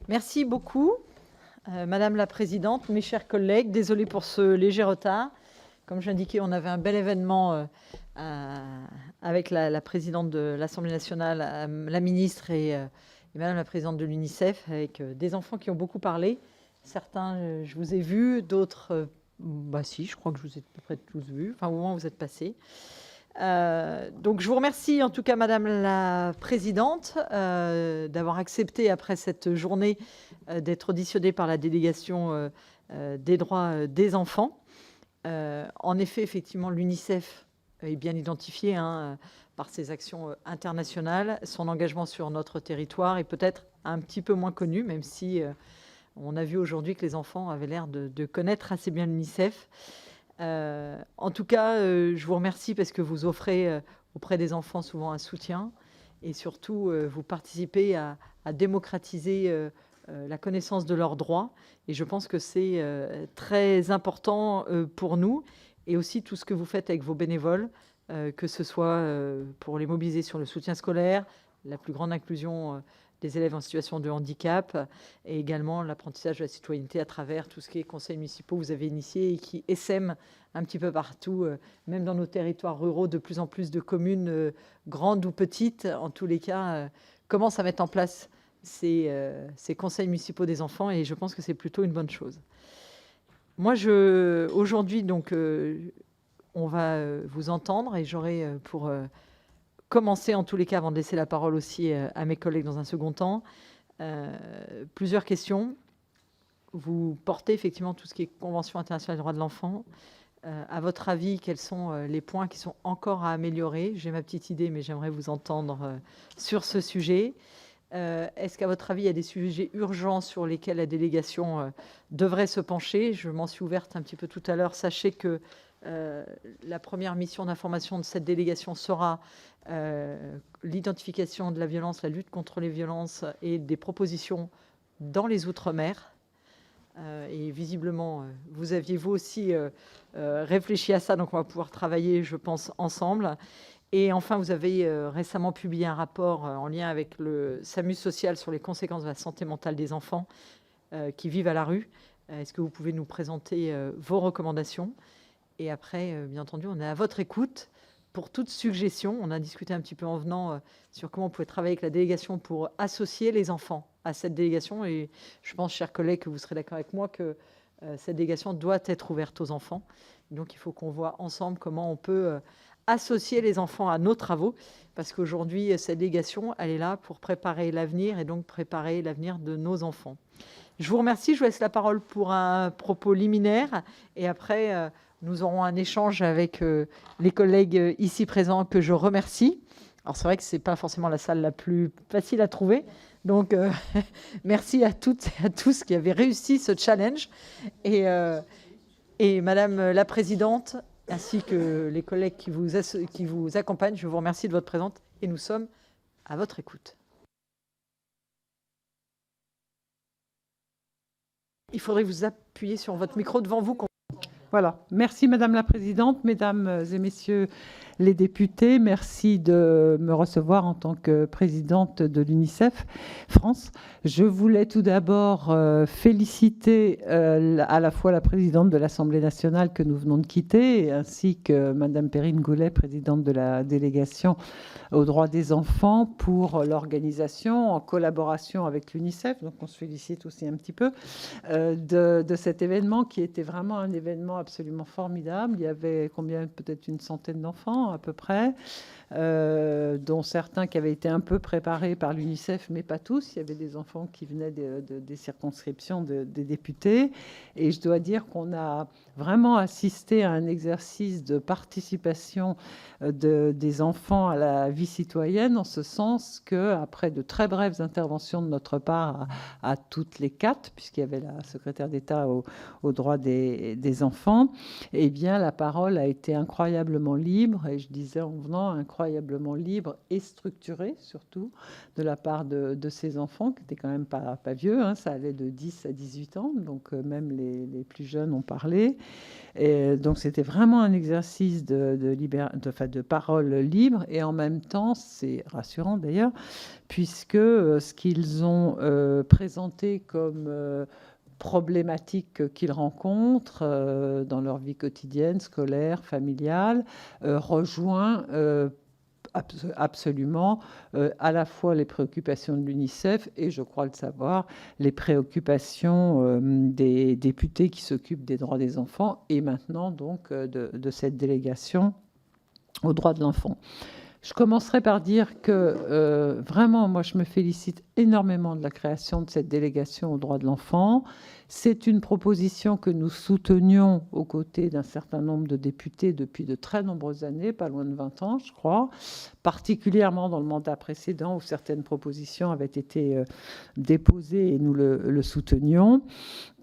Merci beaucoup, Madame la Présidente, mes chers collègues. Désolée pour ce léger retard. Comme j'indiquais, on avait un bel événement avec la présidente de l'Assemblée nationale, la ministre et Madame la présidente de l'UNICEF, avec des enfants qui ont beaucoup parlé. Certains, je vous ai vus, d'autres, si, je crois que je vous ai à peu près tous vus, enfin au moment où vous êtes passés. Donc je vous remercie en tout cas Madame la Présidente d'avoir accepté après cette journée d'être auditionnée par la délégation des droits des enfants. En effet, effectivement, l'UNICEF est bien identifié par ses actions internationales. Son engagement sur notre territoire est peut-être un petit peu moins connu, même si on a vu aujourd'hui que les enfants avaient l'air de connaître assez bien l'UNICEF. En tout cas, je vous remercie parce que vous offrez auprès des enfants souvent un soutien et surtout vous participez à démocratiser la connaissance de leurs droits. Et je pense que c'est très important pour nous et aussi tout ce que vous faites avec vos bénévoles, que ce soit pour les mobiliser sur le soutien scolaire, la plus grande inclusion des élèves en situation de handicap et également l'apprentissage de la citoyenneté à travers tout ce qui est conseils municipaux vous avez initié et qui essaiment un petit peu partout, même dans nos territoires ruraux, de plus en plus de communes grandes ou petites, en tous les cas, commencent à mettre en place ces conseils municipaux des enfants et je pense que c'est plutôt une bonne chose. Moi, aujourd'hui, donc, on va vous entendre et j'aurai pour commencer en tous les cas, avant de laisser la parole aussi à mes collègues dans un second temps, plusieurs questions. Vous portez effectivement tout ce qui est Convention internationale des droits de l'enfant. À votre avis, quels sont les points qui sont encore à améliorer? J'ai ma petite idée, mais j'aimerais vous entendre sur ce sujet. Est-ce qu'à votre avis, il y a des sujets urgents sur lesquels la délégation devrait se pencher? Je m'en suis ouverte un petit peu tout à l'heure. Sachez que la première mission d'information de cette délégation sera l'identification de la violence, la lutte contre les violences et des propositions dans les Outre-mer. Et visiblement, vous aviez vous aussi réfléchi à ça, donc on va pouvoir travailler, je pense, ensemble. Et enfin, vous avez récemment publié un rapport en lien avec le SAMU social sur les conséquences de la santé mentale des enfants qui vivent à la rue. Est-ce que vous pouvez nous présenter vos recommandations? Et après, bien entendu, on est à votre écoute pour toute suggestion. On a discuté un petit peu en venant sur comment on pouvait travailler avec la délégation pour associer les enfants à cette délégation. Et je pense, chers collègues, que vous serez d'accord avec moi que cette délégation doit être ouverte aux enfants. Donc, il faut qu'on voit ensemble comment on peut associer les enfants à nos travaux, parce qu'aujourd'hui, cette délégation, elle est là pour préparer l'avenir et donc préparer l'avenir de nos enfants. Je vous remercie. Je vous laisse la parole pour un propos liminaire et après, nous aurons un échange avec les collègues ici présents que je remercie. Alors, c'est vrai que ce n'est pas forcément la salle la plus facile à trouver. Donc, merci à toutes et à tous qui avaient réussi ce challenge. Et Madame la Présidente, ainsi que les collègues qui vous accompagnent, je vous remercie de votre présence et nous sommes à votre écoute. Il faudrait vous appuyer sur votre micro devant vous. Voilà. Merci Madame la Présidente, Mesdames et Messieurs les députés. Merci de me recevoir en tant que présidente de l'UNICEF France. Je voulais tout d'abord féliciter à la fois la présidente de l'Assemblée nationale que nous venons de quitter, ainsi que Madame Perrine Goulet, présidente de la délégation aux droits des enfants, pour l'organisation en collaboration avec l'UNICEF. Donc on se félicite aussi un petit peu de cet événement qui était vraiment un événement absolument formidable. Il y avait combien? Peut-être une centaine d'enfants à peu près, dont certains qui avaient été un peu préparés par l'UNICEF, mais pas tous. Il y avait des enfants qui venaient des circonscriptions des députés. Et je dois dire qu'on a vraiment assisté à un exercice de participation des enfants à la vie citoyenne, en ce sens qu'après de très brèves interventions de notre part à toutes les quatre, puisqu'il y avait la secrétaire d'État aux droits des enfants, eh bien, la parole a été incroyablement libre, et je disais en venant incroyablement incroyablement libre et structuré, surtout, de la part de ces enfants, qui n'étaient quand même pas vieux, hein, ça allait de 10 à 18 ans, donc même les plus jeunes ont parlé. Et donc c'était vraiment un exercice de parole libre, et en même temps, c'est rassurant d'ailleurs, puisque ce qu'ils ont présenté comme problématiques qu'ils rencontrent dans leur vie quotidienne, scolaire, familiale, rejoint absolument à la fois les préoccupations de l'UNICEF et, je crois le savoir, les préoccupations des députés qui s'occupent des droits des enfants et maintenant donc de cette délégation aux droits de l'enfant. Je commencerai par dire que vraiment, moi, je me félicite énormément de la création de cette délégation aux droits de l'enfant. C'est une proposition que nous soutenions aux côtés d'un certain nombre de députés depuis de très nombreuses années, pas loin de 20 ans, je crois, particulièrement dans le mandat précédent où certaines propositions avaient été déposées et nous le soutenions.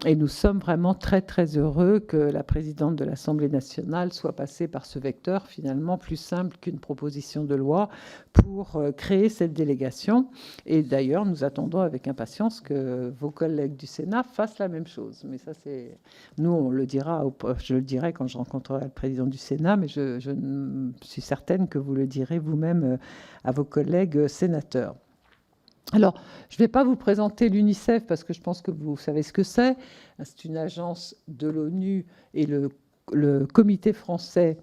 Et nous sommes vraiment très, très heureux que la présidente de l'Assemblée nationale soit passée par ce vecteur, finalement plus simple qu'une proposition de loi, pour créer cette délégation. Et d'ailleurs, nous attendons avec impatience que vos collègues du Sénat fassent la même chose. Mais ça, c'est... Nous, on le dira, je le dirai quand je rencontrerai le président du Sénat, mais je suis certaine que vous le direz vous-même à vos collègues sénateurs. Alors, je ne vais pas vous présenter l'UNICEF parce que je pense que vous savez ce que c'est. C'est une agence de l'ONU et le comité français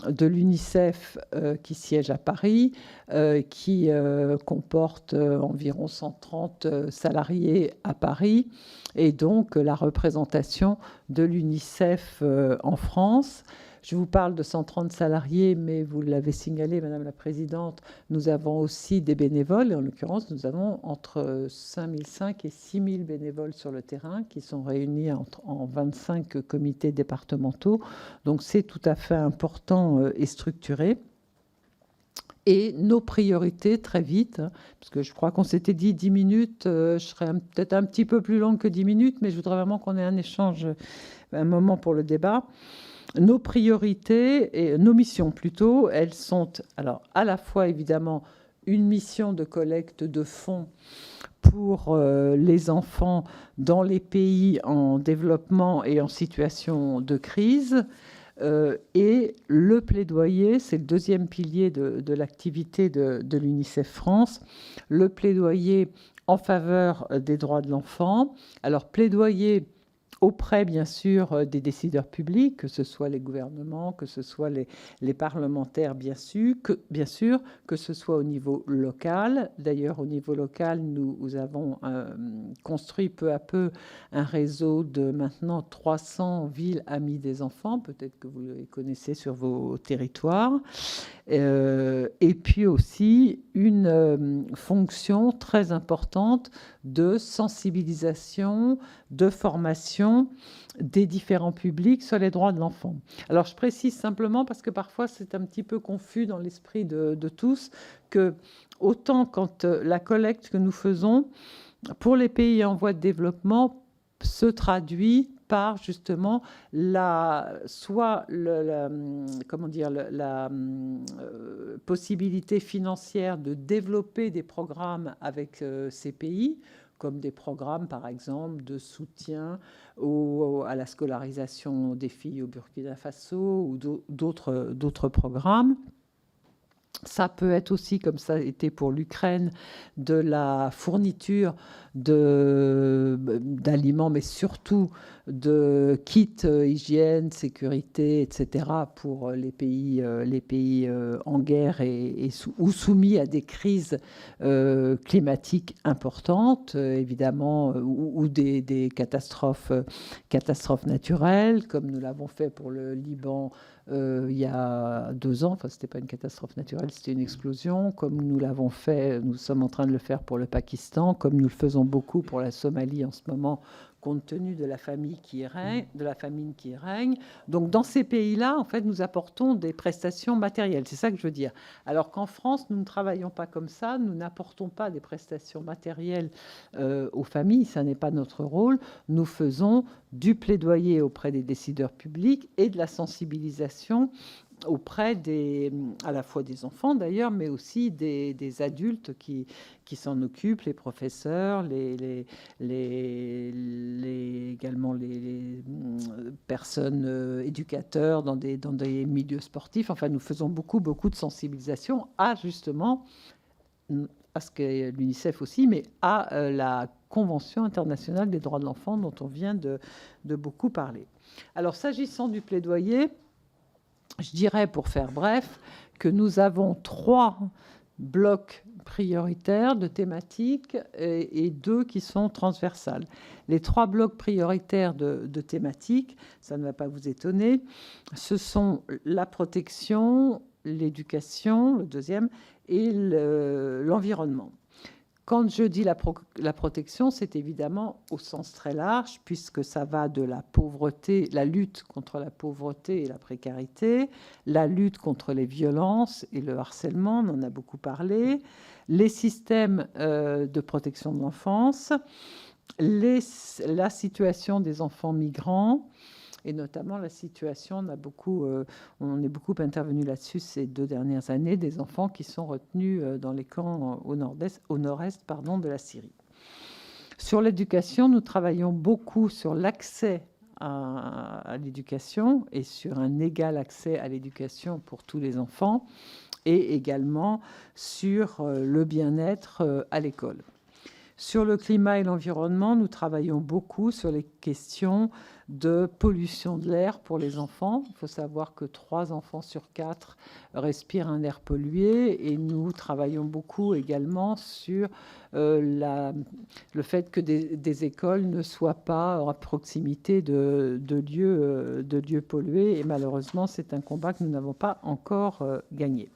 de l'UNICEF qui siège à Paris, qui comporte environ 130 salariés à Paris, et donc la représentation de l'UNICEF en France. Je vous parle de 130 salariés, mais vous l'avez signalé, Madame la Présidente, nous avons aussi des bénévoles. Et en l'occurrence, nous avons entre 5005 et 6000 bénévoles sur le terrain qui sont réunis en 25 comités départementaux. Donc c'est tout à fait important et structuré. Et nos priorités, très vite, parce que je crois qu'on s'était dit 10 minutes, je serais peut-être un petit peu plus longue que 10 minutes, mais je voudrais vraiment qu'on ait un échange, un moment pour le débat. Nos priorités, et nos missions plutôt, elles sont alors à la fois évidemment une mission de collecte de fonds pour les enfants dans les pays en développement et en situation de crise, et le plaidoyer, c'est le deuxième pilier de l'activité de l'UNICEF France, le plaidoyer en faveur des droits de l'enfant. Alors plaidoyer auprès, bien sûr, des décideurs publics, que ce soit les gouvernements, que ce soit les parlementaires, bien sûr, que ce soit au niveau local. D'ailleurs, au niveau local, nous avons construit peu à peu un réseau de maintenant 300 villes amies des enfants. Peut-être que vous les connaissez sur vos territoires. Et puis aussi une fonction très importante de sensibilisation, de formation des différents publics sur les droits de l'enfant. Alors je précise simplement parce que parfois c'est un petit peu confus dans l'esprit de tous, que autant quand la collecte que nous faisons pour les pays en voie de développement se traduit par justement soit la possibilité financière de développer des programmes avec ces pays, comme des programmes, par exemple, de soutien à la scolarisation des filles au Burkina Faso ou d'autres programmes. Ça peut être aussi, comme ça a été pour l'Ukraine, de la fourniture d'aliments, mais surtout de kits hygiène, sécurité, etc., pour les pays en guerre ou soumis à des crises climatiques importantes, évidemment, ou des catastrophes naturelles, comme nous l'avons fait pour le Liban il y a 2 ans. Enfin, ce n'était pas une catastrophe naturelle, c'était une explosion, comme nous l'avons fait, nous sommes en train de le faire pour le Pakistan, comme nous le faisons beaucoup pour la Somalie en ce moment, compte tenu de la famine qui règne. Donc, dans ces pays-là, en fait, nous apportons des prestations matérielles. C'est ça que je veux dire. Alors qu'en France, nous ne travaillons pas comme ça. Nous n'apportons pas des prestations matérielles aux familles. Ça n'est pas notre rôle. Nous faisons du plaidoyer auprès des décideurs publics et de la sensibilisation auprès à la fois des enfants d'ailleurs, mais aussi des adultes qui s'en occupent, les professeurs, également les personnes éducateurs dans des milieux sportifs. Enfin, nous faisons beaucoup de sensibilisation justement à ce que l'UNICEF aussi, mais à la Convention internationale des droits de l'enfant dont on vient de beaucoup parler. Alors, s'agissant du plaidoyer, je dirais, pour faire bref, que nous avons 3 blocs prioritaires de thématiques et 2 qui sont transversales. Les 3 blocs prioritaires de thématiques, ça ne va pas vous étonner, ce sont la protection, l'éducation, le deuxième, et l'environnement. Quand je dis la protection, c'est évidemment au sens très large, puisque ça va de la pauvreté, la lutte contre la pauvreté et la précarité, la lutte contre les violences et le harcèlement, on en a beaucoup parlé, les systèmes de protection de l'enfance, la situation des enfants migrants, et notamment la situation, on est beaucoup intervenu là-dessus ces 2 dernières années, des enfants qui sont retenus dans les camps au nord-est de la Syrie. Sur l'éducation, nous travaillons beaucoup sur l'accès à l'éducation et sur un égal accès à l'éducation pour tous les enfants, et également sur le bien-être à l'école. Sur le climat et l'environnement, nous travaillons beaucoup sur les questions de pollution de l'air pour les enfants. Il faut savoir que 3 enfants sur 4 respirent un air pollué, et nous travaillons beaucoup également sur le fait que des écoles ne soient pas à proximité de lieux pollués, et malheureusement, c'est un combat que nous n'avons pas encore gagné.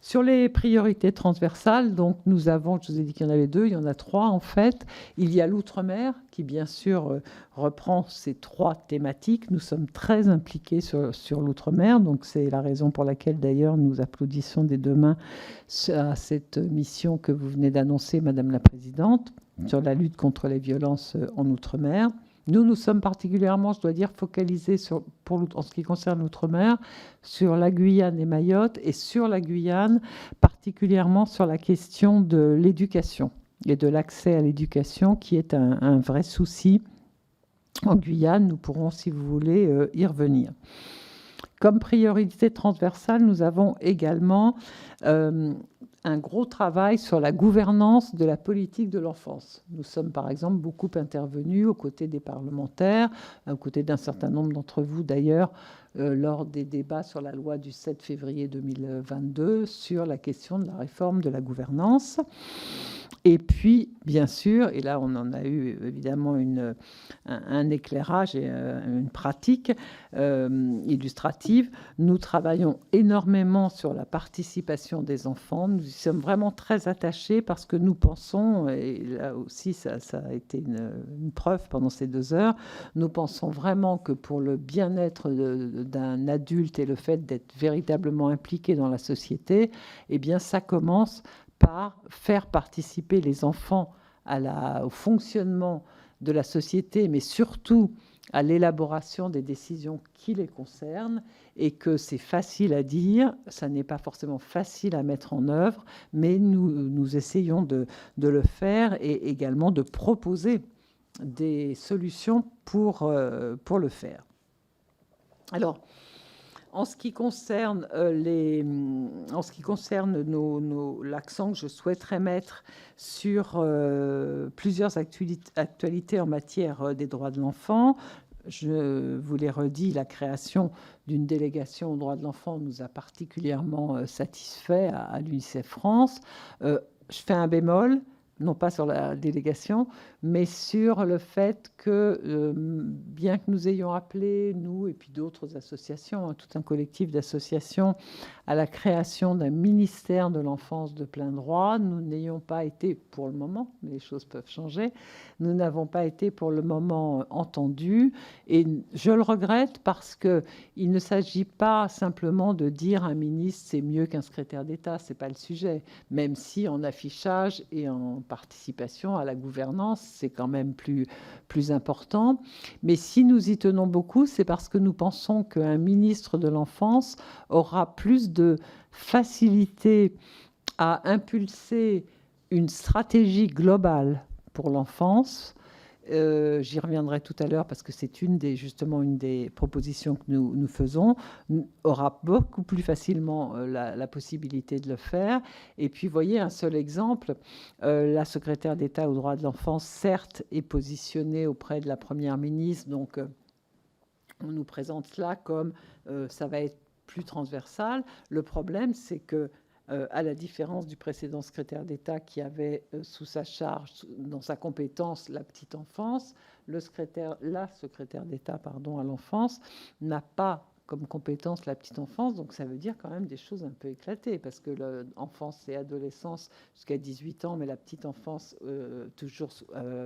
Sur les priorités transversales, donc nous avons, je vous ai dit qu'il y en avait 2, il y en a 3 en fait. Il y a l'outre-mer qui bien sûr reprend ces 3 thématiques. Nous sommes très impliqués sur l'outre-mer, donc c'est la raison pour laquelle d'ailleurs nous applaudissons des 2 mains à cette mission que vous venez d'annoncer, Madame la Présidente, sur la lutte contre les violences en outre-mer. Nous sommes particulièrement, je dois dire, focalisés en ce qui concerne l'outre-mer, sur la Guyane et Mayotte, et sur la Guyane, particulièrement sur la question de l'éducation et de l'accès à l'éducation, qui est un vrai souci en Guyane. Nous pourrons, si vous voulez, y revenir. Comme priorité transversale, nous avons également un gros travail sur la gouvernance de la politique de l'enfance. Nous sommes par exemple beaucoup intervenus aux côtés des parlementaires, aux côtés d'un certain nombre d'entre vous d'ailleurs, lors des débats sur la loi du 7 février 2022 sur la question de la réforme de la gouvernance. Et puis, bien sûr, et là on en a eu évidemment un éclairage et une pratique illustrative, nous travaillons énormément sur la participation des enfants. Nous y sommes vraiment très attachés parce que nous pensons, et là aussi ça a été une preuve pendant ces 2 heures, nous pensons vraiment que pour le bien-être d'un adulte et le fait d'être véritablement impliqué dans la société, eh bien ça commence par faire participer les enfants au fonctionnement de la société, mais surtout à l'élaboration des décisions qui les concernent, et que c'est facile à dire, ça n'est pas forcément facile à mettre en œuvre, mais nous essayons de le faire et également de proposer des solutions pour le faire. Alors, en ce qui concerne l'accent que je souhaiterais mettre sur plusieurs actualités en matière des droits de l'enfant, je vous l'ai redit, la création d'une délégation aux droits de l'enfant nous a particulièrement satisfait à l'UNICEF France. Je fais un bémol, non pas sur la délégation, mais sur le fait que, bien que nous ayons appelé, nous et puis d'autres associations, tout un collectif d'associations, à la création d'un ministère de l'enfance de plein droit, nous n'ayons pas été, pour le moment, mais les choses peuvent changer, nous n'avons pas été pour le moment entendus. Et je le regrette parce qu'il ne s'agit pas simplement de dire un ministre c'est mieux qu'un secrétaire d'État, ce n'est pas le sujet, même si en affichage et en participation à la gouvernance, c'est quand même plus important. Mais si nous y tenons beaucoup, c'est parce que nous pensons qu'un ministre de l'enfance aura plus de facilité à impulser une stratégie globale pour l'enfance. J'y reviendrai tout à l'heure parce que c'est justement une des propositions que nous faisons, aura beaucoup plus facilement la possibilité de le faire. Et puis, vous voyez, un seul exemple, la secrétaire d'État aux droits de l'enfance, certes, est positionnée auprès de la Première ministre, donc on nous présente cela comme ça va être plus transversal. Le problème, c'est que à la différence du précédent secrétaire d'État qui avait sous sa charge, dans sa compétence, la petite enfance, la secrétaire d'État à l'enfance n'a pas comme compétence la petite enfance, donc ça veut dire quand même des choses un peu éclatées, parce que l'enfance et adolescence jusqu'à 18 ans, mais la petite enfance toujours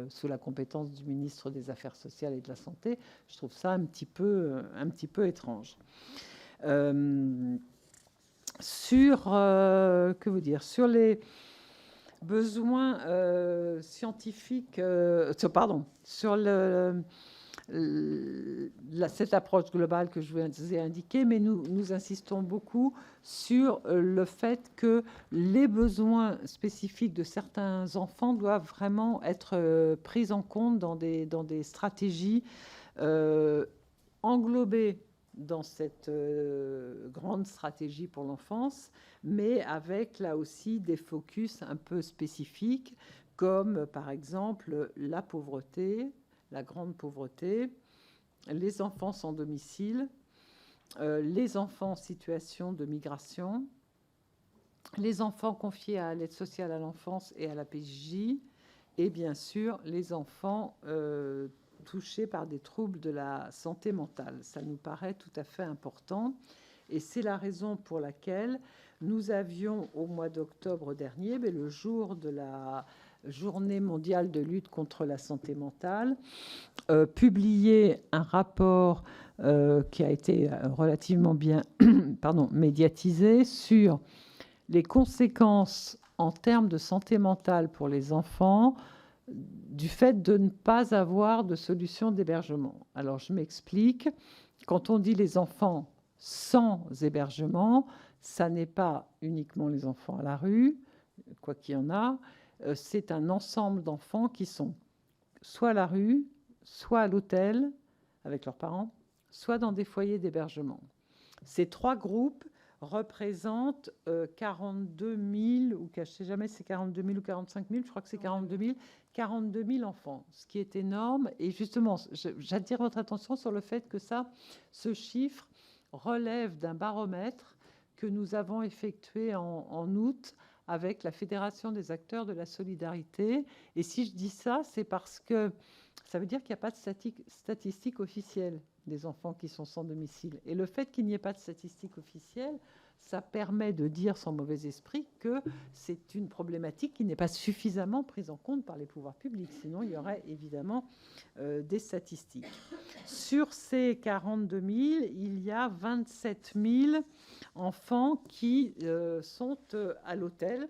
sous la compétence du ministre des Affaires sociales et de la Santé, je trouve ça un petit peu étrange. Sur sur les besoins scientifiques, sur cette approche globale que je vous ai indiquée, mais nous insistons beaucoup sur le fait que les besoins spécifiques de certains enfants doivent vraiment être pris en compte dans des stratégies englobées dans cette grande stratégie pour l'enfance, mais avec là aussi des focus un peu spécifiques, comme par exemple la pauvreté, la grande pauvreté, les enfants sans domicile, les enfants en situation de migration, les enfants confiés à l'aide sociale à l'enfance et à la PJJ, et bien sûr les enfants touchés par des troubles de la santé mentale. Ça nous paraît tout à fait important. Et c'est la raison pour laquelle nous avions, au mois d'octobre dernier, mais le jour de la Journée mondiale de lutte contre la santé mentale, publié un rapport qui a été relativement bien médiatisé sur les conséquences en termes de santé mentale pour les enfants du fait de ne pas avoir de solution d'hébergement. Alors, je m'explique. Quand on dit les enfants sans hébergement, ça n'est pas uniquement les enfants à la rue, quoi qu'il y en a, c'est un ensemble d'enfants qui sont soit à la rue, soit à l'hôtel avec leurs parents, soit dans des foyers d'hébergement. Ces trois groupes représentent 42 000, ou je ne sais jamais si c'est 42 000 ou 45 000, je crois que c'est 42 000 enfants, ce qui est énorme. Et justement, j'attire votre attention sur le fait que ce chiffre relève d'un baromètre que nous avons effectué en août avec la Fédération des acteurs de la solidarité. Et si je dis ça, c'est parce que ça veut dire qu'il n'y a pas de statistiques officielles des enfants qui sont sans domicile. Et le fait qu'il n'y ait pas de statistiques officielles, ça permet de dire sans mauvais esprit que c'est une problématique qui n'est pas suffisamment prise en compte par les pouvoirs publics. Sinon, il y aurait évidemment des statistiques. Sur ces 42 000, il y a 27 000 enfants qui sont à l'hôtel.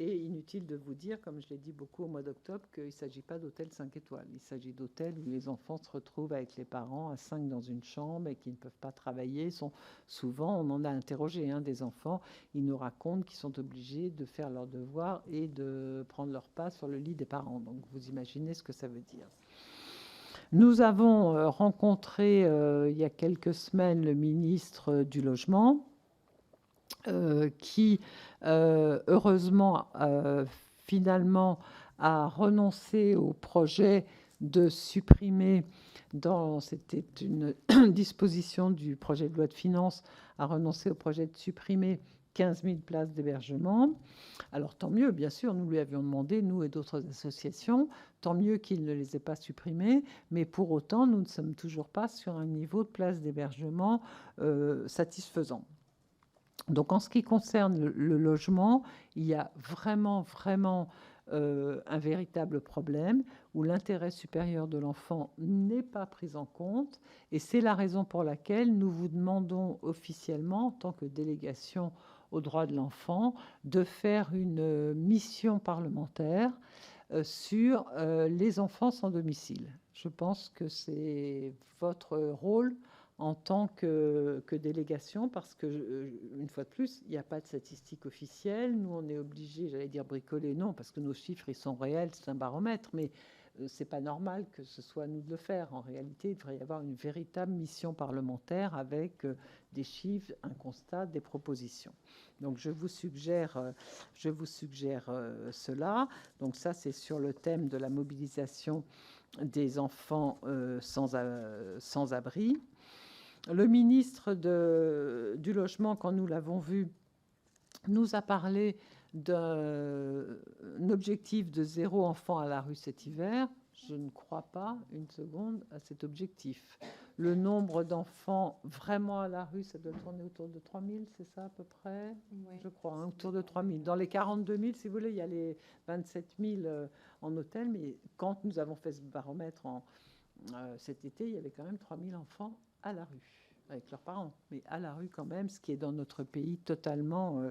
Et inutile de vous dire, comme je l'ai dit beaucoup au mois d'octobre, qu'il ne s'agit pas d'hôtel 5 étoiles. Il s'agit d'hôtels où les enfants se retrouvent avec les parents à 5 dans une chambre et qui ne peuvent pas travailler. Souvent, on en a interrogé des enfants, ils nous racontent qu'ils sont obligés de faire leurs devoirs et de prendre leur pas sur le lit des parents. Donc vous imaginez ce que ça veut dire. Nous avons rencontré il y a quelques semaines le ministre du Logement, qui, heureusement, finalement, a renoncé au projet de supprimer, c'était une disposition du projet de loi de finances, a renoncé au projet de supprimer 15 000 places d'hébergement. Alors tant mieux, bien sûr, nous lui avions demandé, nous et d'autres associations, tant mieux qu'il ne les ait pas supprimées, mais pour autant, nous ne sommes toujours pas sur un niveau de places d'hébergement satisfaisant. Donc, en ce qui concerne le logement, il y a vraiment un véritable problème où l'intérêt supérieur de l'enfant n'est pas pris en compte. Et c'est la raison pour laquelle nous vous demandons officiellement, en tant que délégation aux droits de l'enfant de faire une mission parlementaire sur les enfants sans domicile. Je pense que c'est votre rôle en tant que délégation, parce que, une fois de plus, il n'y a pas de statistiques officielles. Nous, on est obligés, j'allais dire bricoler, non, parce que nos chiffres, ils sont réels, c'est un baromètre, mais c'est pas normal que ce soit à nous de le faire. En réalité, il devrait y avoir une véritable mission parlementaire avec des chiffres, un constat, des propositions. Donc, je vous suggère cela. Donc, ça, c'est sur le thème de la mobilisation des enfants sans abri. Le ministre du Logement, quand nous l'avons vu, nous a parlé d'un objectif de 0 enfant à la rue cet hiver. Je ne crois pas une seconde à cet objectif. Le nombre d'enfants vraiment à la rue, ça doit tourner autour de 3 000, c'est ça à peu près? Oui. Je crois, hein, autour de 3 000. Dans les 42 000, si vous voulez, il y a les 27 000 en hôtel, mais quand nous avons fait ce baromètre cet été, il y avait quand même 3 000 enfants à la rue, avec leurs parents, mais à la rue quand même, ce qui est dans notre pays totalement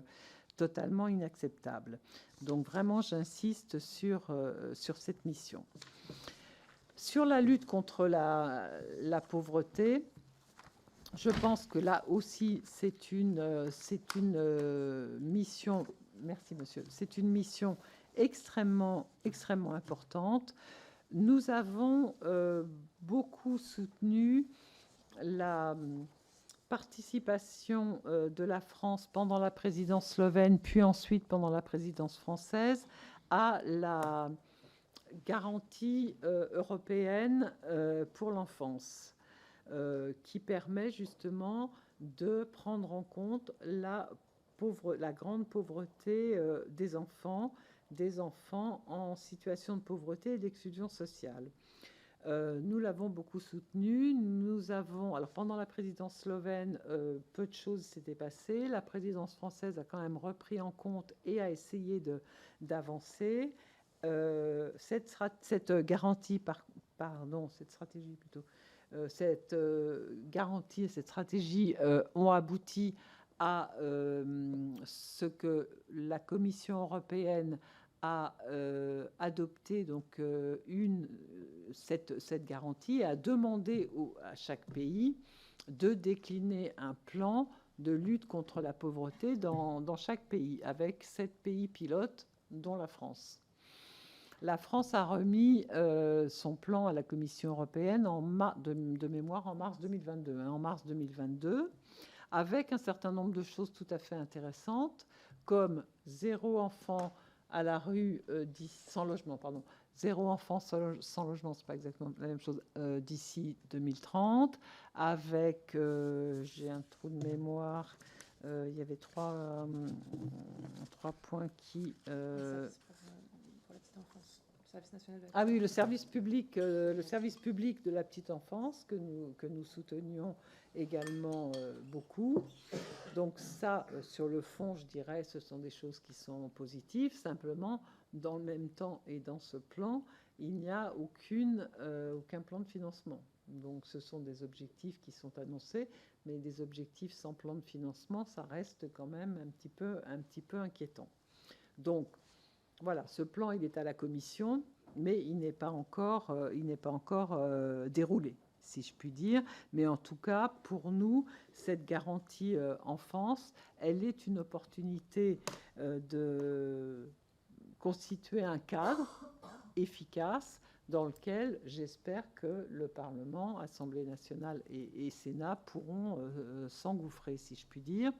inacceptable. Donc vraiment, j'insiste sur cette mission. Sur la lutte contre la pauvreté, je pense que là aussi, c'est une mission. Merci, monsieur. C'est une mission extrêmement importante. Nous avons beaucoup soutenu la participation de la France pendant la présidence slovène, puis ensuite pendant la présidence française, à la garantie européenne pour l'enfance, qui permet justement de prendre en compte la grande pauvreté des enfants en situation de pauvreté et d'exclusion sociale. Nous l'avons beaucoup soutenu. Alors pendant la présidence slovène, peu de choses s'étaient passées. La présidence française a quand même repris en compte et a essayé d'avancer. Cette garantie, cette stratégie plutôt, cette garantie et cette stratégie ont abouti à ce que la Commission européenne a adopté donc cette garantie, a demandé à chaque pays de décliner un plan de lutte contre la pauvreté dans chaque pays, avec 7 pays pilotes, dont la France. La France a remis son plan à la Commission européenne de mémoire en mars 2022. En mars 2022, avec un certain nombre de choses tout à fait intéressantes, comme 0 enfant à la rue sans logement, pardon, 0 enfant sans logement, c'est pas exactement la même chose, d'ici 2030, avec, j'ai un trou de mémoire, il y avait trois points qui... pour la petite enfance. Service national de la petite le service public de la petite enfance que nous soutenions également beaucoup. Donc ça, sur le fond, je dirais, ce sont des choses qui sont positives. Simplement, dans le même temps et dans ce plan, il n'y a aucun plan de financement. Donc ce sont des objectifs qui sont annoncés, mais des objectifs sans plan de financement, ça reste quand même un petit peu inquiétant. Donc voilà, ce plan, il est à la Commission, mais il n'est pas encore déroulé, si je puis dire. Mais en tout cas, pour nous, cette garantie enfance, elle est une opportunité de constituer un cadre efficace dans lequel j'espère que le Parlement, Assemblée nationale et Sénat pourront s'engouffrer, si je puis dire,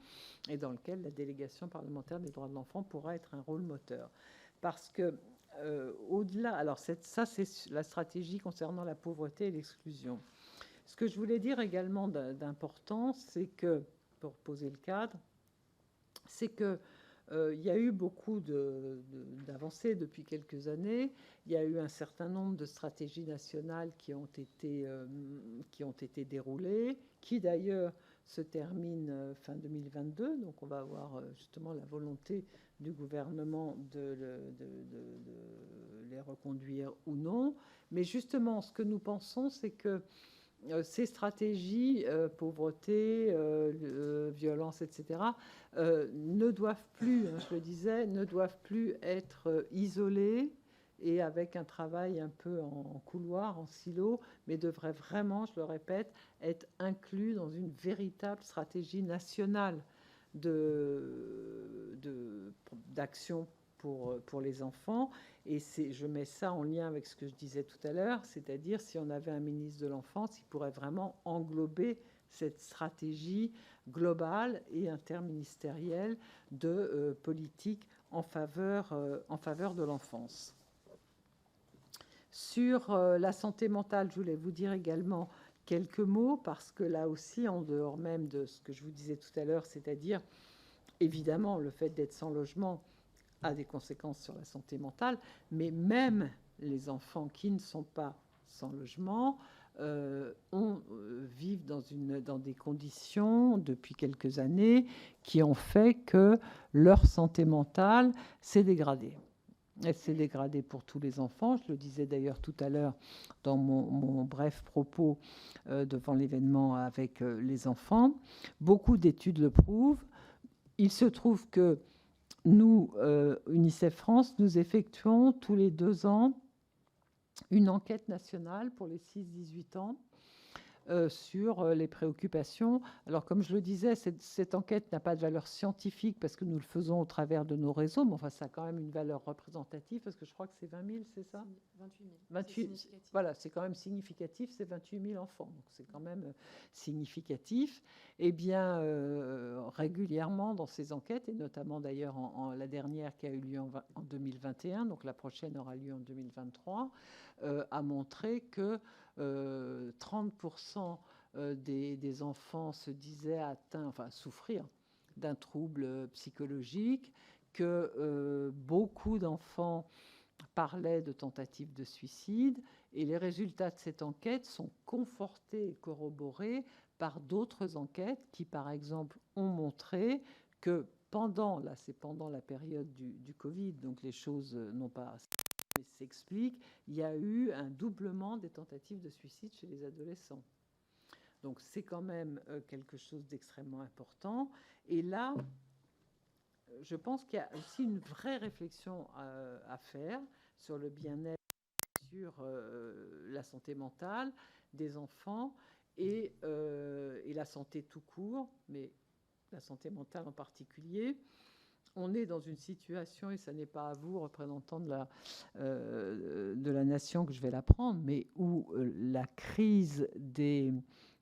et dans lequel la délégation parlementaire des droits de l'enfant pourra être un rôle moteur. Parce que, au-delà, alors ça c'est la stratégie concernant la pauvreté et l'exclusion. Ce que je voulais dire également d'important, c'est que, pour poser le cadre, c'est que il y a eu beaucoup d'avancées depuis quelques années. Il y a eu un certain nombre de stratégies nationales qui ont été déroulées, qui d'ailleurs se terminent fin 2022. Donc on va avoir justement la volonté du gouvernement de les reconduire ou non. Mais justement, ce que nous pensons, c'est que ces stratégies, pauvreté, violence, etc., ne doivent plus, je le disais, ne doivent plus être isolées et avec un travail un peu en couloir, en silo, mais devraient vraiment, je le répète, être inclus dans une véritable stratégie nationale d'action pour les enfants. Et je mets ça en lien avec ce que je disais tout à l'heure, c'est-à-dire si on avait un ministre de l'Enfance, il pourrait vraiment englober cette stratégie globale et interministérielle de politique en faveur de l'enfance. Sur la santé mentale, je voulais vous dire également quelques mots, parce que là aussi, en dehors même de ce que je vous disais tout à l'heure, c'est-à-dire, évidemment, le fait d'être sans logement a des conséquences sur la santé mentale, mais même les enfants qui ne sont pas sans logement vivent dans des conditions depuis quelques années qui ont fait que leur santé mentale s'est dégradée. Elle s'est dégradée pour tous les enfants. Je le disais d'ailleurs tout à l'heure dans mon bref propos devant l'événement avec les enfants. Beaucoup d'études le prouvent. Il se trouve que nous, UNICEF France, nous effectuons tous les 2 ans une enquête nationale pour les 6-18 ans sur les préoccupations. Alors, comme je le disais, cette enquête n'a pas de valeur scientifique parce que nous le faisons au travers de nos réseaux, mais enfin, ça a quand même une valeur représentative parce que je crois que c'est 20 000, c'est ça ? 28 000. 28, voilà, c'est quand même significatif, c'est 28 000 enfants, donc c'est quand même significatif. Eh bien, régulièrement dans ces enquêtes, et notamment d'ailleurs la dernière qui a eu lieu en 2021, donc la prochaine aura lieu en 2023, a montré que 30% des enfants se disaient souffrir d'un trouble psychologique, que beaucoup d'enfants parlaient de tentatives de suicide, et les résultats de cette enquête sont confortés et corroborés par d'autres enquêtes qui, par exemple, ont montré que pendant la période du Covid, donc les choses n'ont pas s'expliquent, il y a eu un doublement des tentatives de suicide chez les adolescents. Donc c'est quand même quelque chose d'extrêmement important. Et là, je pense qu'il y a aussi une vraie réflexion à faire sur le bien-être, sur la santé mentale des enfants et la santé tout court, mais la santé mentale en particulier. On est dans une situation, et ce n'est pas à vous, représentants de la nation, que je vais la prendre, mais où la crise des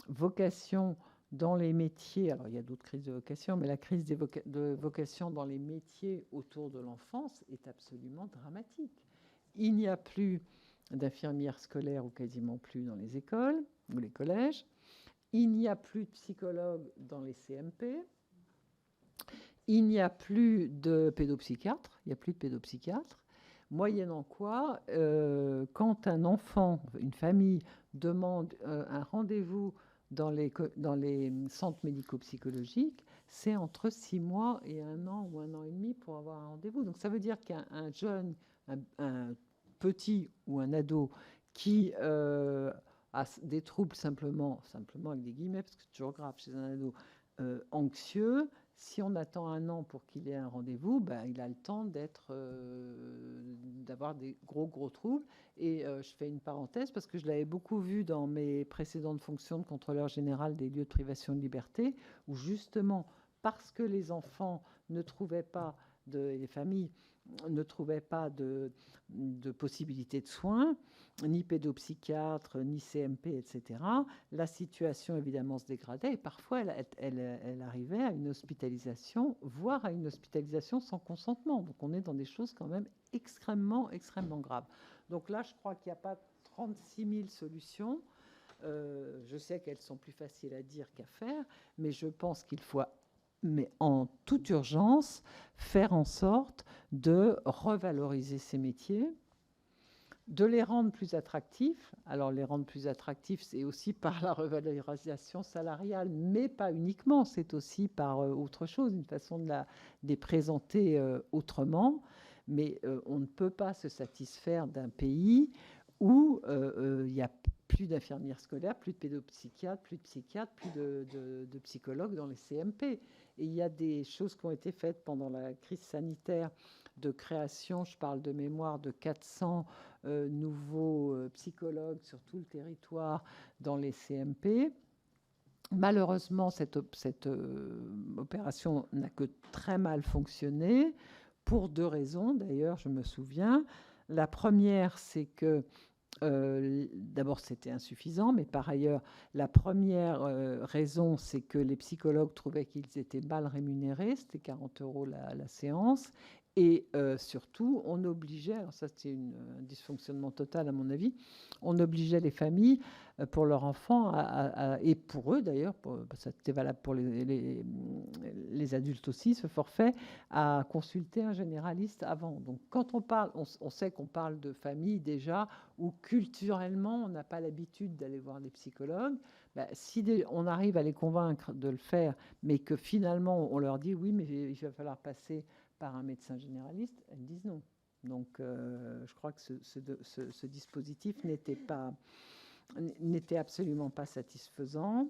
vocations dans les métiers, alors il y a d'autres crises de vocation, mais la crise de vocation dans les métiers autour de l'enfance est absolument dramatique. Il n'y a plus d'infirmières scolaires, ou quasiment plus, dans les écoles ou les collèges. Il n'y a plus de psychologues dans les CMP. Il n'y a plus de pédopsychiatres. Moyennant quoi, quand un enfant, une famille, demande un rendez-vous dans les centres médico-psychologiques, c'est entre 6 mois et 1 an ou 1 an et demi pour avoir un rendez-vous. Donc ça veut dire qu'un jeune, un petit ou un ado qui a des troubles simplement avec des guillemets, parce que c'est toujours grave chez un ado, anxieux, si on attend 1 an pour qu'il ait un rendez-vous, il a le temps d'avoir des gros troubles. Et je fais une parenthèse parce que je l'avais beaucoup vu dans mes précédentes fonctions de contrôleur général des lieux de privation de liberté, où justement, parce que les enfants ne trouvaient pas, les familles ne trouvaient pas de possibilités de soins, ni pédopsychiatre, ni CMP, etc., la situation évidemment se dégradait et parfois elle arrivait à une hospitalisation, voire à une hospitalisation sans consentement. Donc on est dans des choses quand même extrêmement graves. Donc là, je crois qu'il n'y a pas 36 000 solutions. Je sais qu'elles sont plus faciles à dire qu'à faire, mais je pense qu'il faut, mais en toute urgence, faire en sorte de revaloriser ces métiers, de les rendre plus attractifs. Alors, les rendre plus attractifs, c'est aussi par la revalorisation salariale, mais pas uniquement, c'est aussi par autre chose, une façon de les présenter autrement. Mais on ne peut pas se satisfaire d'un pays où il y a plus d'infirmières scolaires, plus de pédopsychiatres, plus de psychiatres, plus de psychologues dans les CMP. Et il y a des choses qui ont été faites pendant la crise sanitaire de création, je parle de mémoire, de 400 nouveaux psychologues sur tout le territoire dans les CMP. Malheureusement, cette opération n'a que très mal fonctionné, pour 2 raisons, d'ailleurs, je me souviens. La première, c'est que d'abord, c'était insuffisant, mais par ailleurs, la première raison, c'est que les psychologues trouvaient qu'ils étaient mal rémunérés, c'était 40 € la séance, et surtout, on obligeait, alors ça c'est un dysfonctionnement total à mon avis, on obligeait les familles pour leurs enfants, et pour eux d'ailleurs, c'était valable pour les adultes aussi, ce forfait, à consulter un généraliste avant. Donc quand on parle, on sait qu'on parle de familles déjà où culturellement on n'a pas l'habitude d'aller voir des psychologues. Si on arrive à les convaincre de le faire, mais que finalement on leur dit oui, mais il va falloir passer par un médecin généraliste, elles disent non. Donc je crois que ce dispositif n'était absolument pas satisfaisant.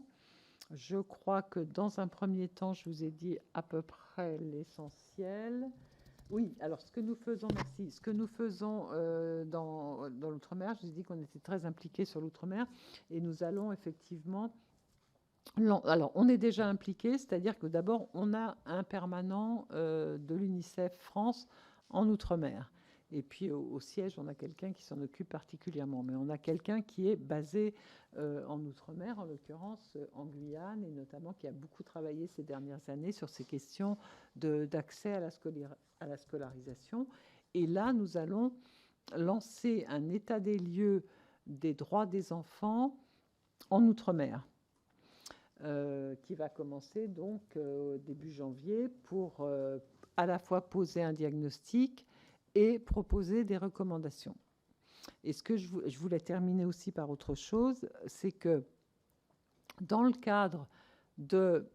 Je crois que dans un premier temps, je vous ai dit à peu près l'essentiel. Oui, alors ce que nous faisons, merci, ce que nous faisons dans l'outre-mer, je vous ai dit qu'on était très impliqués sur l'outre-mer, et nous allons effectivement... Alors, on est déjà impliqué, c'est-à-dire que d'abord, on a un permanent de l'UNICEF France en Outre-mer. Et puis, au siège, on a quelqu'un qui s'en occupe particulièrement. Mais on a quelqu'un qui est basé en Outre-mer, en l'occurrence en Guyane, et notamment qui a beaucoup travaillé ces dernières années sur ces questions d'accès à la scolarisation. Et là, nous allons lancer un état des lieux des droits des enfants en Outre-mer. Qui va commencer donc début janvier pour à la fois poser un diagnostic et proposer des recommandations. Et ce que je voulais terminer aussi par autre chose, c'est que dans le cadre de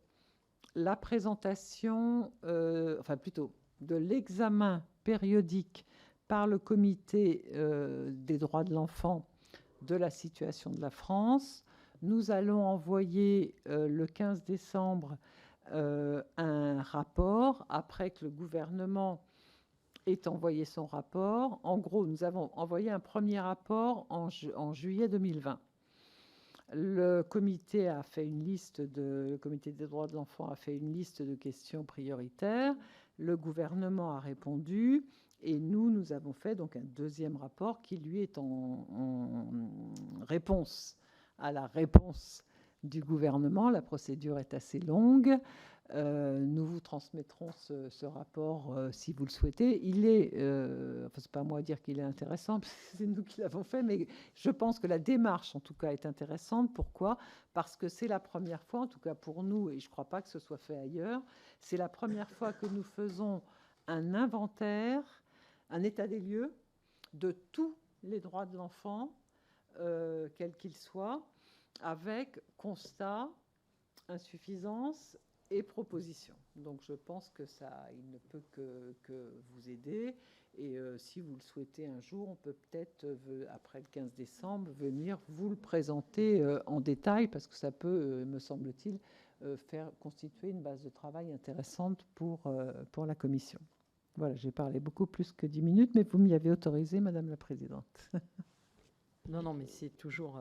la présentation, enfin plutôt de l'examen périodique par le comité des droits de l'enfant de la situation de la France, nous allons envoyer le 15 décembre un rapport, après que le gouvernement ait envoyé son rapport. En gros, nous avons envoyé un premier rapport en juillet 2020. Le comité des droits de l'enfant a fait une liste de questions prioritaires. Le gouvernement a répondu. Et nous avons fait donc un deuxième rapport qui, lui, est en réponse à la réponse du gouvernement. La procédure est assez longue. Nous vous transmettrons ce rapport si vous le souhaitez. Il est, enfin, c'est pas à moi à dire qu'il est intéressant, c'est nous qui l'avons fait, mais je pense que la démarche, en tout cas, est intéressante. Pourquoi ? Parce que c'est la première fois, en tout cas pour nous, et je ne crois pas que ce soit fait ailleurs, c'est la première fois que nous faisons un inventaire, un état des lieux de tous les droits de l'enfant, quels qu'ils soient, avec constat, insuffisance et proposition. Donc je pense que il ne peut que vous aider. Et si vous le souhaitez un jour, on peut peut-être, après le 15 décembre, venir vous le présenter en détail, parce que ça peut, me semble-t-il, faire constituer une base de travail intéressante pour la commission. Voilà, j'ai parlé beaucoup plus que 10 minutes, mais vous m'y avez autorisé, Madame la Présidente. Non, mais c'est toujours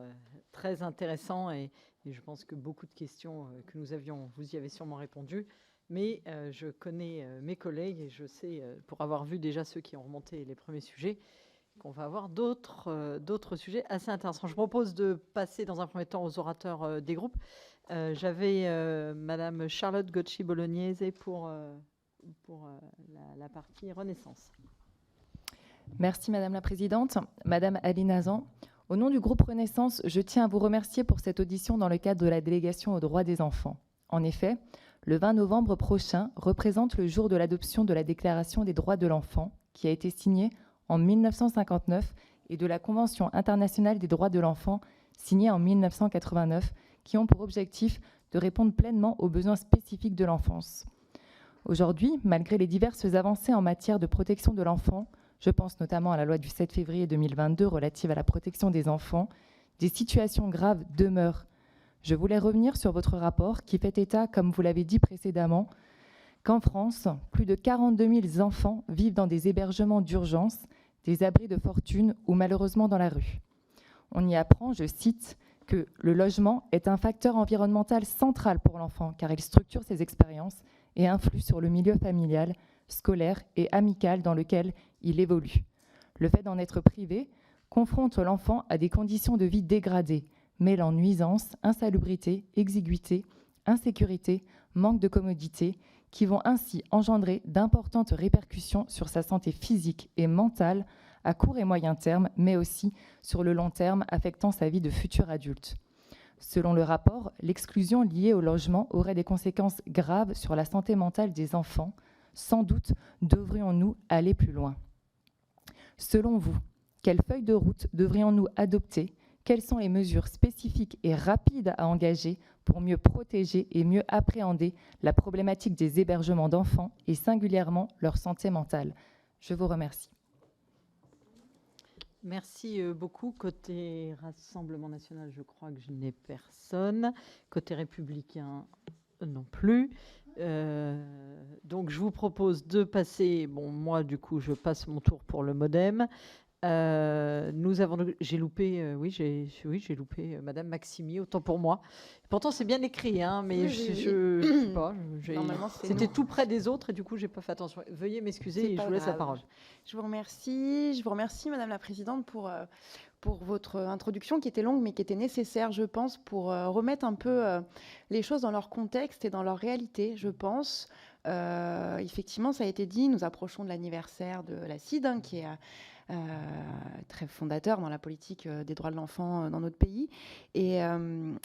très intéressant, et je pense que beaucoup de questions que nous avions, vous y avez sûrement répondu. Mais je connais mes collègues, et je sais, pour avoir vu déjà ceux qui ont remonté les premiers sujets, qu'on va avoir d'autres sujets assez intéressants. Je propose de passer dans un premier temps aux orateurs des groupes. J'avais Madame Charlotte Gocci-Bolognese pour la partie Renaissance. Merci Madame la Présidente. Madame Aline Hazan, au nom du groupe Renaissance, je tiens à vous remercier pour cette audition dans le cadre de la délégation aux droits des enfants. En effet, le 20 novembre prochain représente le jour de l'adoption de la Déclaration des droits de l'enfant, qui a été signée en 1959, et de la Convention internationale des droits de l'enfant, signée en 1989, qui ont pour objectif de répondre pleinement aux besoins spécifiques de l'enfance. Aujourd'hui, malgré les diverses avancées en matière de protection de l'enfant, je pense notamment à la loi du 7 février 2022 relative à la protection des enfants, des situations graves demeurent. Je voulais revenir sur votre rapport qui fait état, comme vous l'avez dit précédemment, qu'en France, plus de 42 000 enfants vivent dans des hébergements d'urgence, des abris de fortune ou malheureusement dans la rue. On y apprend, je cite, que le logement est un facteur environnemental central pour l'enfant car il structure ses expériences et influe sur le milieu familial, scolaire et amical dans lequel il évolue. Le fait d'en être privé confronte l'enfant à des conditions de vie dégradées, mêlant nuisance, insalubrité, exiguïté, insécurité, manque de commodité, qui vont ainsi engendrer d'importantes répercussions sur sa santé physique et mentale à court et moyen terme, mais aussi sur le long terme, affectant sa vie de futur adulte. Selon le rapport, l'exclusion liée au logement aurait des conséquences graves sur la santé mentale des enfants. Sans doute devrions-nous aller plus loin. Selon vous, quelle feuille de route devrions-nous adopter? Quelles sont les mesures spécifiques et rapides à engager pour mieux protéger et mieux appréhender la problématique des hébergements d'enfants et singulièrement leur santé mentale? Je vous remercie. Merci beaucoup. Côté Rassemblement national, je crois que je n'ai personne. Côté Républicain, non plus. Donc, je vous propose de passer... Bon, moi, du coup, je passe mon tour pour le MoDem. Nous avons... J'ai loupé... oui, j'ai loupé Madame Maximi, autant pour moi. Pourtant, c'est bien écrit, hein, mais Oui, je sais pas. Normalement, C'était tout près des autres et du coup, j'ai pas fait attention. Veuillez m'excuser et je vous laisse la parole. Je vous remercie, Madame la Présidente, pour votre introduction qui était longue, mais qui était nécessaire, je pense, pour remettre un peu les choses dans leur contexte et dans leur réalité, je pense. Effectivement, ça a été dit, nous approchons de l'anniversaire de la CIDE, hein, qui est très fondateur dans la politique des droits de l'enfant dans notre pays. Et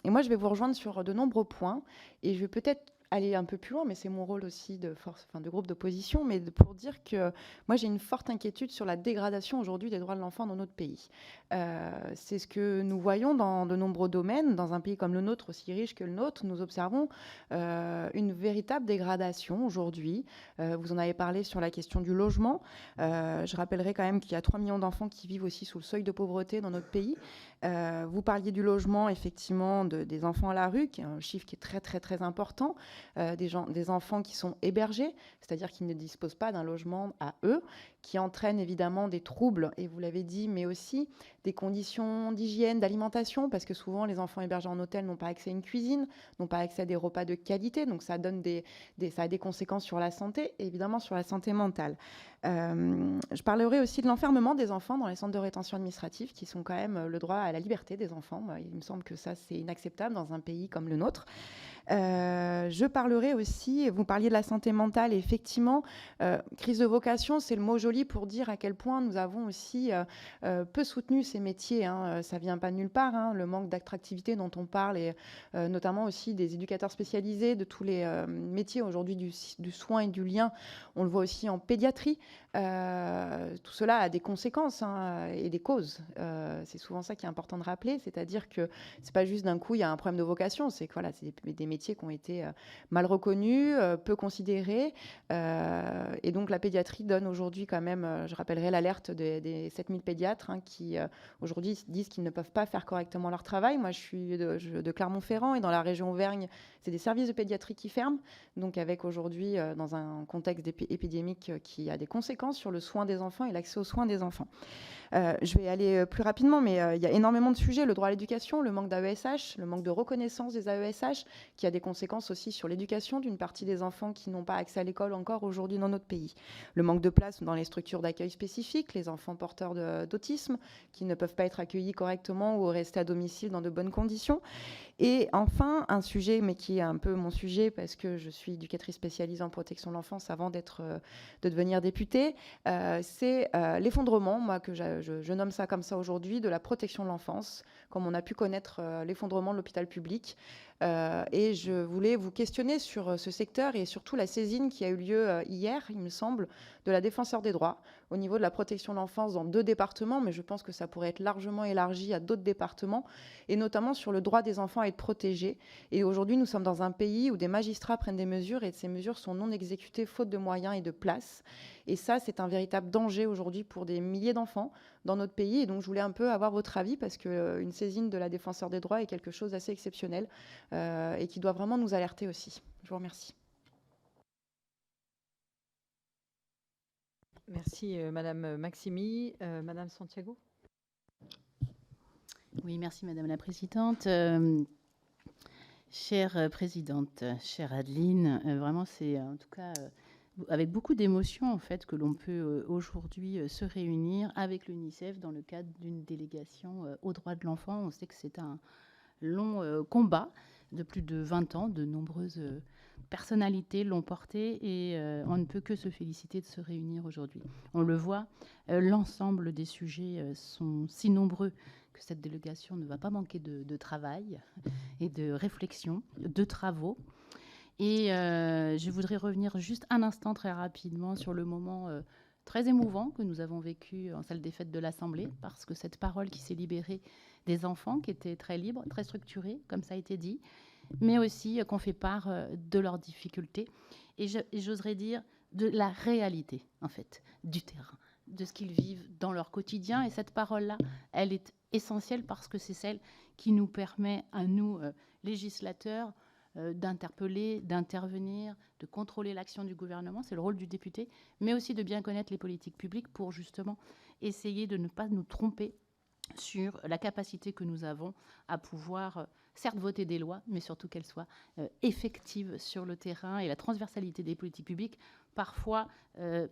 moi, je vais vous rejoindre sur de nombreux points. Et je vais peut-être aller un peu plus loin, mais c'est mon rôle aussi de groupe d'opposition, mais pour dire que moi j'ai une forte inquiétude sur la dégradation aujourd'hui des droits de l'enfant dans notre pays. C'est ce que nous voyons dans de nombreux domaines. Dans un pays comme le nôtre, aussi riche que le nôtre, nous observons une véritable dégradation aujourd'hui. Vous en avez parlé sur la question du logement. Je rappellerai quand même qu'il y a 3 millions d'enfants qui vivent aussi sous le seuil de pauvreté dans notre pays. Vous parliez du logement, effectivement, des enfants à la rue, qui est un chiffre qui est très, très, très important. Des enfants qui sont hébergés, c'est-à-dire qui ne disposent pas d'un logement à eux, qui entraînent évidemment des troubles, et vous l'avez dit, mais aussi des conditions d'hygiène, d'alimentation, parce que souvent les enfants hébergés en hôtel n'ont pas accès à une cuisine, n'ont pas accès à des repas de qualité, donc ça donne ça a des conséquences sur la santé, et évidemment sur la santé mentale. Je parlerai aussi de l'enfermement des enfants dans les centres de rétention administrative, qui sont quand même le droit à la liberté des enfants. Il me semble que ça, c'est inacceptable dans un pays comme le nôtre. Je parlerai aussi, vous parliez de la santé mentale, et effectivement, crise de vocation, c'est le mot joli pour dire à quel point nous avons aussi peu soutenu ces métiers. Hein. Ça vient pas de nulle part, hein, le manque d'attractivité dont on parle, et notamment aussi des éducateurs spécialisés, de tous les métiers aujourd'hui du soin et du lien. On le voit aussi en pédiatrie. Tout cela a des conséquences, hein, et des causes. C'est souvent ça qui est important de rappeler, c'est-à-dire que c'est pas juste d'un coup il y a un problème de vocation, c'est que voilà, c'est des métiers qui ont été mal reconnus, peu considérés, et donc la pédiatrie donne aujourd'hui quand même, je rappellerai l'alerte des 7000 pédiatres, hein, qui aujourd'hui disent qu'ils ne peuvent pas faire correctement leur travail. Moi, je suis de Clermont-Ferrand, et dans la région Auvergne, c'est des services de pédiatrie qui ferment, donc avec aujourd'hui, dans un contexte épidémique qui a des conséquences sur le soin des enfants et l'accès aux soins des enfants. Je vais aller plus rapidement, mais il y a énormément de sujets. Le droit à l'éducation, le manque d'AESH, le manque de reconnaissance des AESH, qui a des conséquences aussi sur l'éducation d'une partie des enfants qui n'ont pas accès à l'école encore aujourd'hui dans notre pays. Le manque de place dans les structures d'accueil spécifiques, les enfants porteurs d'autisme qui ne peuvent pas être accueillis correctement ou rester à domicile dans de bonnes conditions. Et enfin, un sujet, mais qui est un peu mon sujet parce que je suis éducatrice spécialisée en protection de l'enfance avant de devenir députée, c'est l'effondrement, moi que je nomme ça comme ça aujourd'hui, de la protection de l'enfance, comme on a pu connaître l'effondrement de l'hôpital public. Et je voulais vous questionner sur ce secteur et surtout la saisine qui a eu lieu hier, il me semble, de la défenseure des droits. droit au niveau de la protection de l'enfance dans 2 départements, mais je pense que ça pourrait être largement élargi à d'autres départements, et notamment sur le droit des enfants à être protégés. Et aujourd'hui, nous sommes dans un pays où des magistrats prennent des mesures et ces mesures sont non exécutées faute de moyens et de place. Et ça, c'est un véritable danger aujourd'hui pour des milliers d'enfants dans notre pays. Et donc, je voulais un peu avoir votre avis parce qu'une saisine de la défenseure des droits est quelque chose d'assez exceptionnel et qui doit vraiment nous alerter aussi. Je vous remercie. Merci, Madame Maximi. Madame Santiago. Oui, merci Madame la Présidente. Chère Présidente, chère Adeline, vraiment c'est en tout cas avec beaucoup d'émotion en fait que l'on peut aujourd'hui se réunir avec l'UNICEF dans le cadre d'une délégation aux droits de l'enfant. On sait que c'est un long combat de plus de 20 ans, de nombreuses personnalités l'ont porté et on ne peut que se féliciter de se réunir aujourd'hui. On le voit, l'ensemble des sujets sont si nombreux que cette délégation ne va pas manquer de travail et de réflexion, de travaux. Et je voudrais revenir juste un instant très rapidement sur le moment très émouvant que nous avons vécu en salle des fêtes de l'Assemblée, parce que cette parole qui s'est libérée des enfants, qui étaient très libres, très structurés, comme ça a été dit, mais aussi qu'on fait part de leurs difficultés. Et j'oserais dire de la réalité, en fait, du terrain, de ce qu'ils vivent dans leur quotidien. Et cette parole-là, elle est essentielle parce que c'est celle qui nous permet, à nous, législateurs, d'interpeller, d'intervenir, de contrôler l'action du gouvernement. C'est le rôle du député, mais aussi de bien connaître les politiques publiques pour justement essayer de ne pas nous tromper sur la capacité que nous avons à pouvoir, certes, voter des lois, mais surtout qu'elles soient effectives sur le terrain. Et la transversalité des politiques publiques, parfois,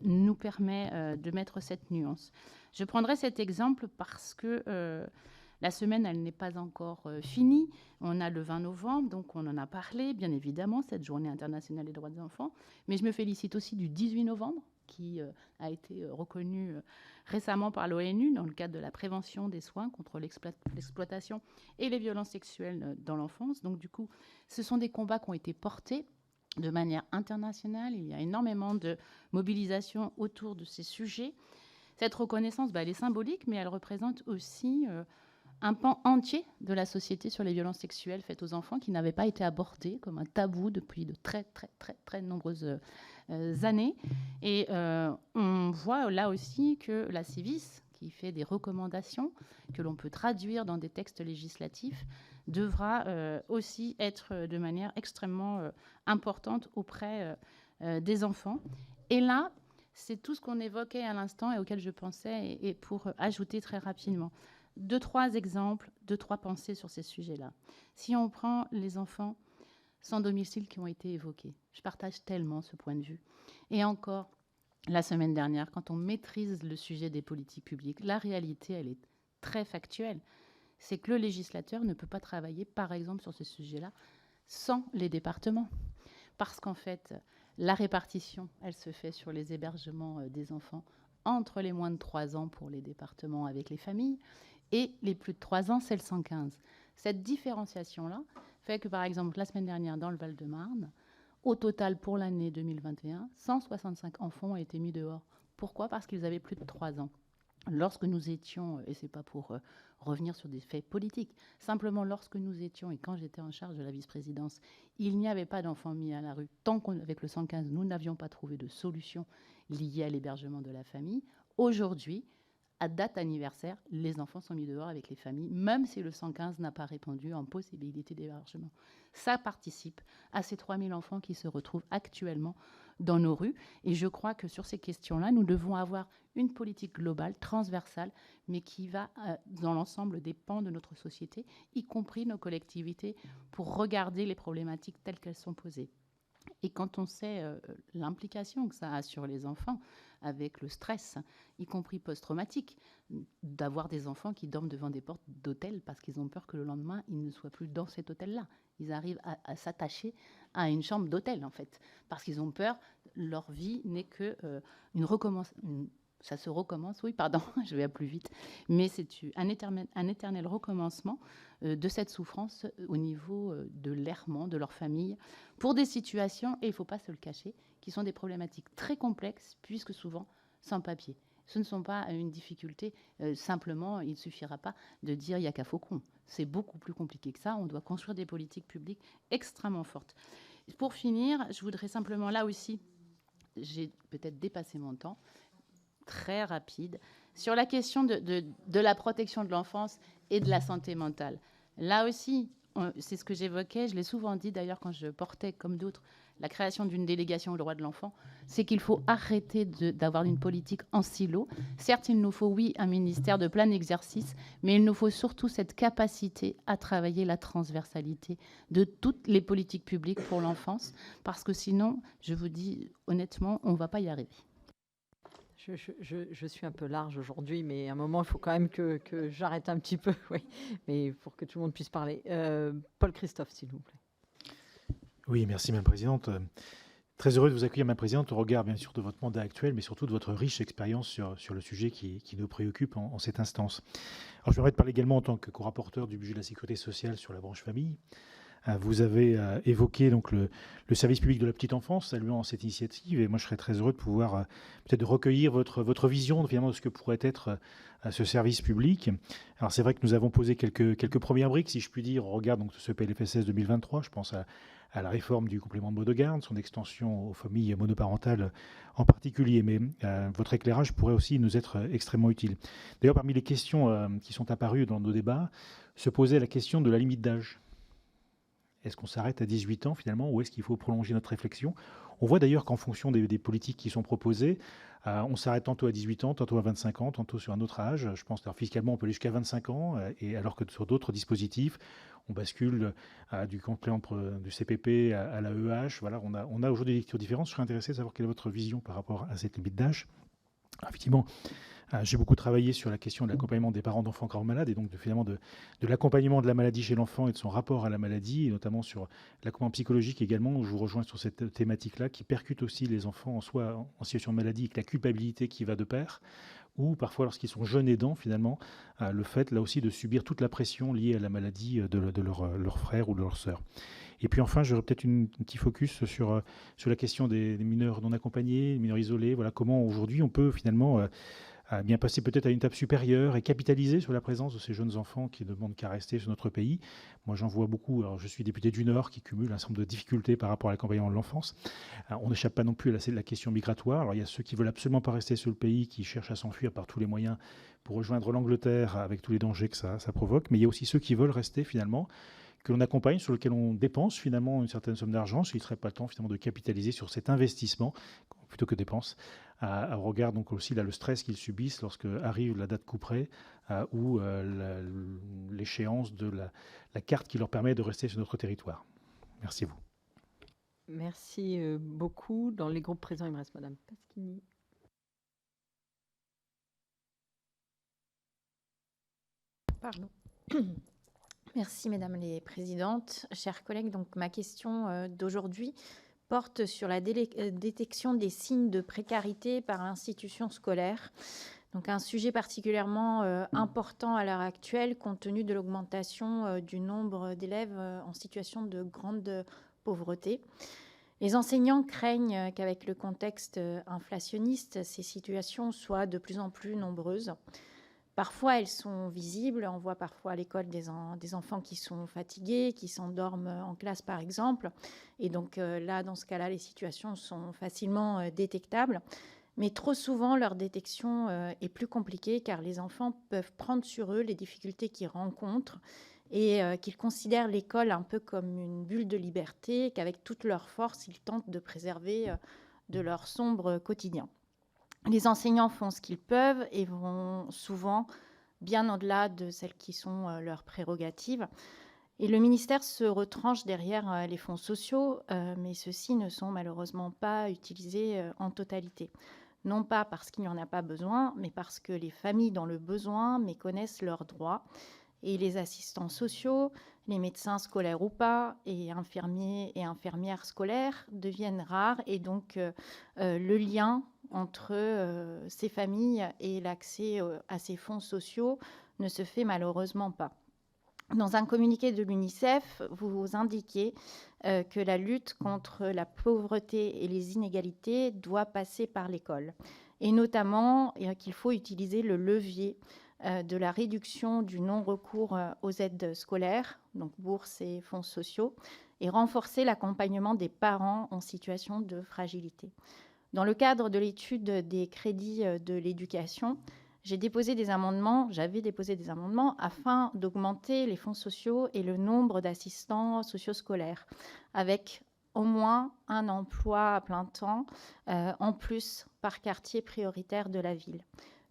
nous permet de mettre cette nuance. Je prendrai cet exemple parce que la semaine, elle n'est pas encore finie. On a le 20 novembre, donc on en a parlé, bien évidemment, cette journée internationale des droits des enfants. Mais je me félicite aussi du 18 novembre, qui a été reconnu récemment par l'ONU dans le cadre de la prévention des soins contre l'exploitation et les violences sexuelles dans l'enfance. Donc du coup, ce sont des combats qui ont été portés de manière internationale. Il y a énormément de mobilisation autour de ces sujets. Cette reconnaissance, elle est symbolique, mais elle représente aussi un pan entier de la société sur les violences sexuelles faites aux enfants qui n'avait pas été abordé comme un tabou depuis de très nombreuses années. Et on voit là aussi que la CIVIS, qui fait des recommandations que l'on peut traduire dans des textes législatifs, devra aussi être de manière extrêmement importante auprès des enfants. Et là, c'est tout ce qu'on évoquait à l'instant et auquel je pensais, et pour ajouter très rapidement. 2-3 exemples, 2-3 pensées sur ces sujets-là. Si on prend les enfants sans domicile qui ont été évoqués, je partage tellement ce point de vue. Et encore, la semaine dernière, quand on maîtrise le sujet des politiques publiques, la réalité, elle est très factuelle. C'est que le législateur ne peut pas travailler, par exemple, sur ce sujet-là, sans les départements. Parce qu'en fait, la répartition, elle se fait sur les hébergements des enfants entre les moins de 3 ans pour les départements avec les familles, et les plus de 3 ans, c'est le 115. Cette différenciation-là fait que, par exemple, la semaine dernière, dans le Val-de-Marne, au total, pour l'année 2021, 165 enfants ont été mis dehors. Pourquoi ? Parce qu'ils avaient plus de 3 ans. Lorsque nous étions, et ce n'est pas pour revenir sur des faits politiques, simplement lorsque nous étions, et quand j'étais en charge de la vice-présidence, il n'y avait pas d'enfants mis à la rue. Tant qu'avec le 115, nous n'avions pas trouvé de solution liée à l'hébergement de la famille. Aujourd'hui, à date anniversaire, les enfants sont mis dehors avec les familles, même si le 115 n'a pas répondu en possibilité d'hébergement. Ça participe à ces 3000 enfants qui se retrouvent actuellement dans nos rues. Et je crois que sur ces questions-là, nous devons avoir une politique globale, transversale, mais qui va dans l'ensemble des pans de notre société, y compris nos collectivités, pour regarder les problématiques telles qu'elles sont posées. Et quand on sait l'implication que ça a sur les enfants, avec le stress, y compris post-traumatique, d'avoir des enfants qui dorment devant des portes d'hôtels parce qu'ils ont peur que le lendemain, ils ne soient plus dans cet hôtel-là. Ils arrivent à s'attacher à une chambre d'hôtel, en fait, parce qu'ils ont peur. Leur vie n'est que ça se recommence, oui, pardon, je vais plus vite, mais c'est un éternel recommencement de cette souffrance au niveau de l'errement, de leur famille, pour des situations, et il ne faut pas se le cacher, qui sont des problématiques très complexes, puisque souvent, sans papier. Ce ne sont pas une difficulté. Simplement, il ne suffira pas de dire il n'y a qu'à Faucon. C'est beaucoup plus compliqué que ça. On doit construire des politiques publiques extrêmement fortes. Pour finir, je voudrais simplement, là aussi, j'ai peut-être dépassé mon temps, très rapide, sur la question de la protection de l'enfance et de la santé mentale. Là aussi, c'est ce que j'évoquais, je l'ai souvent dit d'ailleurs quand je portais, comme d'autres, la création d'une délégation aux droits de l'enfant, c'est qu'il faut arrêter d'avoir une politique en silo. Certes, il nous faut, oui, un ministère de plein exercice, mais il nous faut surtout cette capacité à travailler la transversalité de toutes les politiques publiques pour l'enfance, parce que sinon, je vous dis honnêtement, on ne va pas y arriver. Je suis un peu large aujourd'hui, mais à un moment, il faut quand même que j'arrête un petit peu, oui, mais pour que tout le monde puisse parler. Paul Christophe, s'il vous plaît. Oui, merci, Madame la Présidente. Très heureux de vous accueillir, Madame la Présidente, au regard, bien sûr, de votre mandat actuel, mais surtout de votre riche expérience sur le sujet qui nous préoccupe en cette instance. Alors, je voudrais parler également en tant que co-rapporteur du budget de la Sécurité sociale sur la branche famille. Vous avez évoqué donc le service public de la petite enfance, saluant cette initiative, et moi je serais très heureux de pouvoir peut-être de recueillir votre vision finalement de ce que pourrait être ce service public. Alors c'est vrai que nous avons posé quelques premières briques, si je puis dire, au regard donc de ce PLFSS 2023. Je pense à la réforme du complément de mode de garde, son extension aux familles monoparentales en particulier, mais votre éclairage pourrait aussi nous être extrêmement utile. D'ailleurs, parmi les questions qui sont apparues dans nos débats, se posait la question de la limite d'âge. Est-ce qu'on s'arrête à 18 ans finalement, ou est-ce qu'il faut prolonger notre réflexion? On voit d'ailleurs qu'en fonction des politiques qui sont proposées, on s'arrête tantôt à 18 ans, tantôt à 25 ans, tantôt sur un autre âge. Je pense que fiscalement, on peut aller jusqu'à 25 ans, et alors que sur d'autres dispositifs, on bascule du complément du CPP à l'AEH. Voilà, on a aujourd'hui des lectures différentes. Je serais intéressé de savoir quelle est votre vision par rapport à cette limite d'âge. Effectivement, j'ai beaucoup travaillé sur la question de l'accompagnement des parents d'enfants encore malades, et donc finalement de l'accompagnement de la maladie chez l'enfant et de son rapport à la maladie, et notamment sur l'accompagnement psychologique également, où je vous rejoins sur cette thématique-là, qui percute aussi les enfants soit en situation de maladie, avec la culpabilité qui va de pair, ou parfois lorsqu'ils sont jeunes aidants, finalement, le fait là aussi de subir toute la pression liée à la maladie de leur frère ou de leur sœur. Et puis enfin, j'aurais peut-être un petit focus sur la question des mineurs non accompagnés, des mineurs isolés. Voilà comment aujourd'hui on peut finalement bien passer peut-être à une étape supérieure et capitaliser sur la présence de ces jeunes enfants qui ne demandent qu'à rester sur notre pays. Moi, j'en vois beaucoup. Alors, je suis député du Nord qui cumule un certain nombre de difficultés par rapport à l'accompagnement de l'enfance. On n'échappe pas non plus à la question migratoire. Alors, il y a ceux qui veulent absolument pas rester sur le pays, qui cherchent à s'enfuir par tous les moyens pour rejoindre l'Angleterre avec tous les dangers que ça provoque. Mais il y a aussi ceux qui veulent rester finalement, que l'on accompagne, sur lequel on dépense finalement une certaine somme d'argent. Il ne serait pas le temps finalement de capitaliser sur cet investissement plutôt que dépense, au regard donc aussi là, le stress qu'ils subissent lorsque arrive la date couperet ou l'échéance de la carte qui leur permet de rester sur notre territoire. Merci à vous. Merci beaucoup. Dans les groupes présents, il me reste Madame Pasquini. Pardon. Merci, Mesdames les Présidentes. Chers collègues, donc ma question d'aujourd'hui porte sur la détection des signes de précarité par l'institution scolaire. Donc un sujet particulièrement important à l'heure actuelle, compte tenu de l'augmentation du nombre d'élèves en situation de grande pauvreté. Les enseignants craignent qu'avec le contexte inflationniste, ces situations soient de plus en plus nombreuses. Parfois, elles sont visibles. On voit parfois à l'école des enfants qui sont fatigués, qui s'endorment en classe, par exemple. Et donc là, dans ce cas-là, les situations sont facilement détectables. Mais trop souvent, leur détection est plus compliquée car les enfants peuvent prendre sur eux les difficultés qu'ils rencontrent et qu'ils considèrent l'école un peu comme une bulle de liberté, qu'avec toute leur force, ils tentent de préserver de leur sombre quotidien. Les enseignants font ce qu'ils peuvent et vont souvent bien au-delà de celles qui sont leurs prérogatives. Et le ministère se retranche derrière les fonds sociaux, mais ceux-ci ne sont malheureusement pas utilisés en totalité. Non pas parce qu'il n'y en a pas besoin, mais parce que les familles dans le besoin méconnaissent leurs droits. Et les assistants sociaux, les médecins scolaires ou pas, et infirmiers et infirmières scolaires deviennent rares. Et donc, le lien entre ces familles et l'accès à ces fonds sociaux ne se fait malheureusement pas. Dans un communiqué de l'UNICEF, vous indiquez que la lutte contre la pauvreté et les inégalités doit passer par l'école, et notamment qu'il faut utiliser le levier de la réduction du non-recours aux aides scolaires, donc bourses et fonds sociaux, et renforcer l'accompagnement des parents en situation de fragilité. Dans le cadre de l'étude des crédits de l'éducation, j'avais déposé des amendements afin d'augmenter les fonds sociaux et le nombre d'assistants socioscolaires, avec au moins un emploi à plein temps en plus par quartier prioritaire de la ville.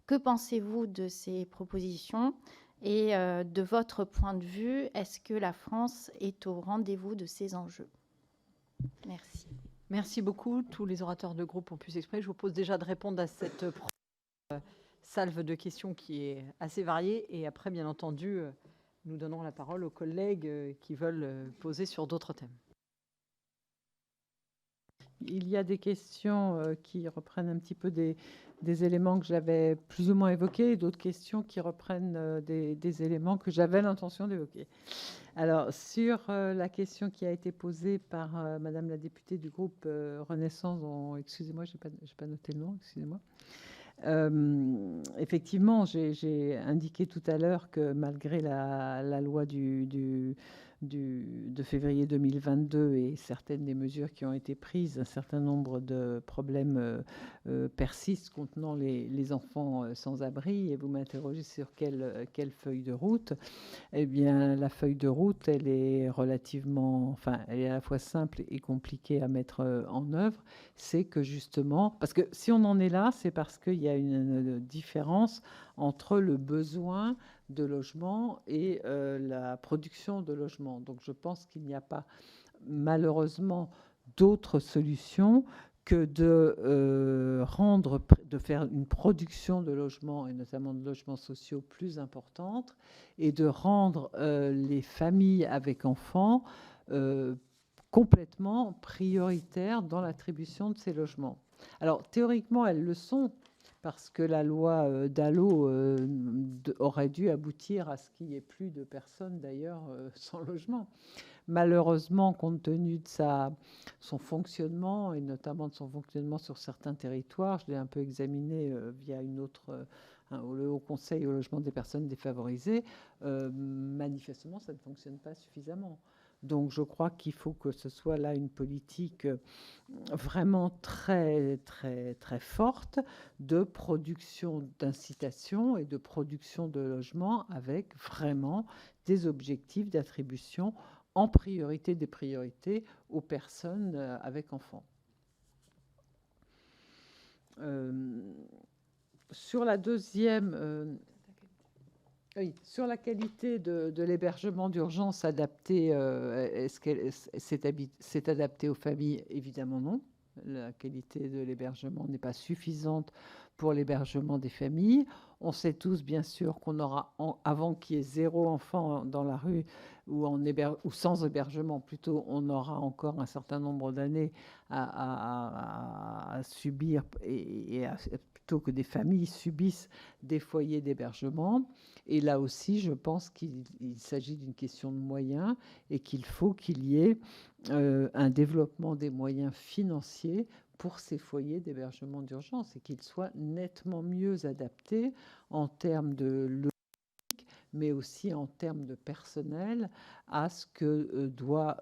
Que pensez-vous de ces propositions et de votre point de vue, est-ce que la France est au rendez-vous de ces enjeux? Merci. Merci beaucoup. Tous les orateurs de groupe ont pu s'exprimer. Je vous propose déjà de répondre à cette salve de questions qui est assez variée. Et après, bien entendu, nous donnons la parole aux collègues qui veulent poser sur d'autres thèmes. Il y a des questions qui reprennent un petit peu des éléments que j'avais plus ou moins évoqués, et d'autres questions qui reprennent des éléments que j'avais l'intention d'évoquer. Alors, sur la question qui a été posée par Madame la députée du groupe Renaissance, excusez-moi, je n'ai pas noté le nom, excusez-moi. Effectivement, j'ai indiqué tout à l'heure que malgré la loi de février 2022 et certaines des mesures qui ont été prises, un certain nombre de problèmes persistent contenant les enfants sans abri. Et vous m'interrogez sur quelle feuille de route. Eh bien, la feuille de route, elle est elle est à la fois simple et compliquée à mettre en œuvre. C'est que justement, parce que si on en est là, c'est parce qu'il y a une différence entre le besoin de logement et la production de logement. Donc, je pense qu'il n'y a pas malheureusement d'autre solution que de faire une production de logements, et notamment de logements sociaux, plus importante, et de rendre les familles avec enfants complètement prioritaires dans l'attribution de ces logements. Alors, théoriquement, elles le sont, parce que la loi Dallot aurait dû aboutir à ce qu'il n'y ait plus de personnes, d'ailleurs, sans logement. Malheureusement, compte tenu de son fonctionnement, et notamment de son fonctionnement sur certains territoires, je l'ai un peu examiné via le Haut Conseil au logement des personnes défavorisées, manifestement, ça ne fonctionne pas suffisamment. Donc, je crois qu'il faut que ce soit là une politique vraiment très, très, très forte de production d'incitation et de production de logements avec vraiment des objectifs d'attribution en priorité des priorités aux personnes avec enfants. Sur la deuxième... oui, sur la qualité de l'hébergement d'urgence adapté, est-ce qu'elle s'est adaptée aux familles? Évidemment non. La qualité de l'hébergement n'est pas suffisante pour l'hébergement des familles. On sait tous, bien sûr, qu'on aura, avant qu'il y ait 0 enfant dans la rue ou sans hébergement, plutôt, on aura encore un certain nombre d'années à subir, plutôt que des familles subissent des foyers d'hébergement. Et là aussi, je pense qu'il s'agit d'une question de moyens et qu'il faut qu'il y ait un développement des moyens financiers pour ces foyers d'hébergement d'urgence et qu'ils soient nettement mieux adaptés en termes de logistique, mais aussi en termes de personnel à ce que doit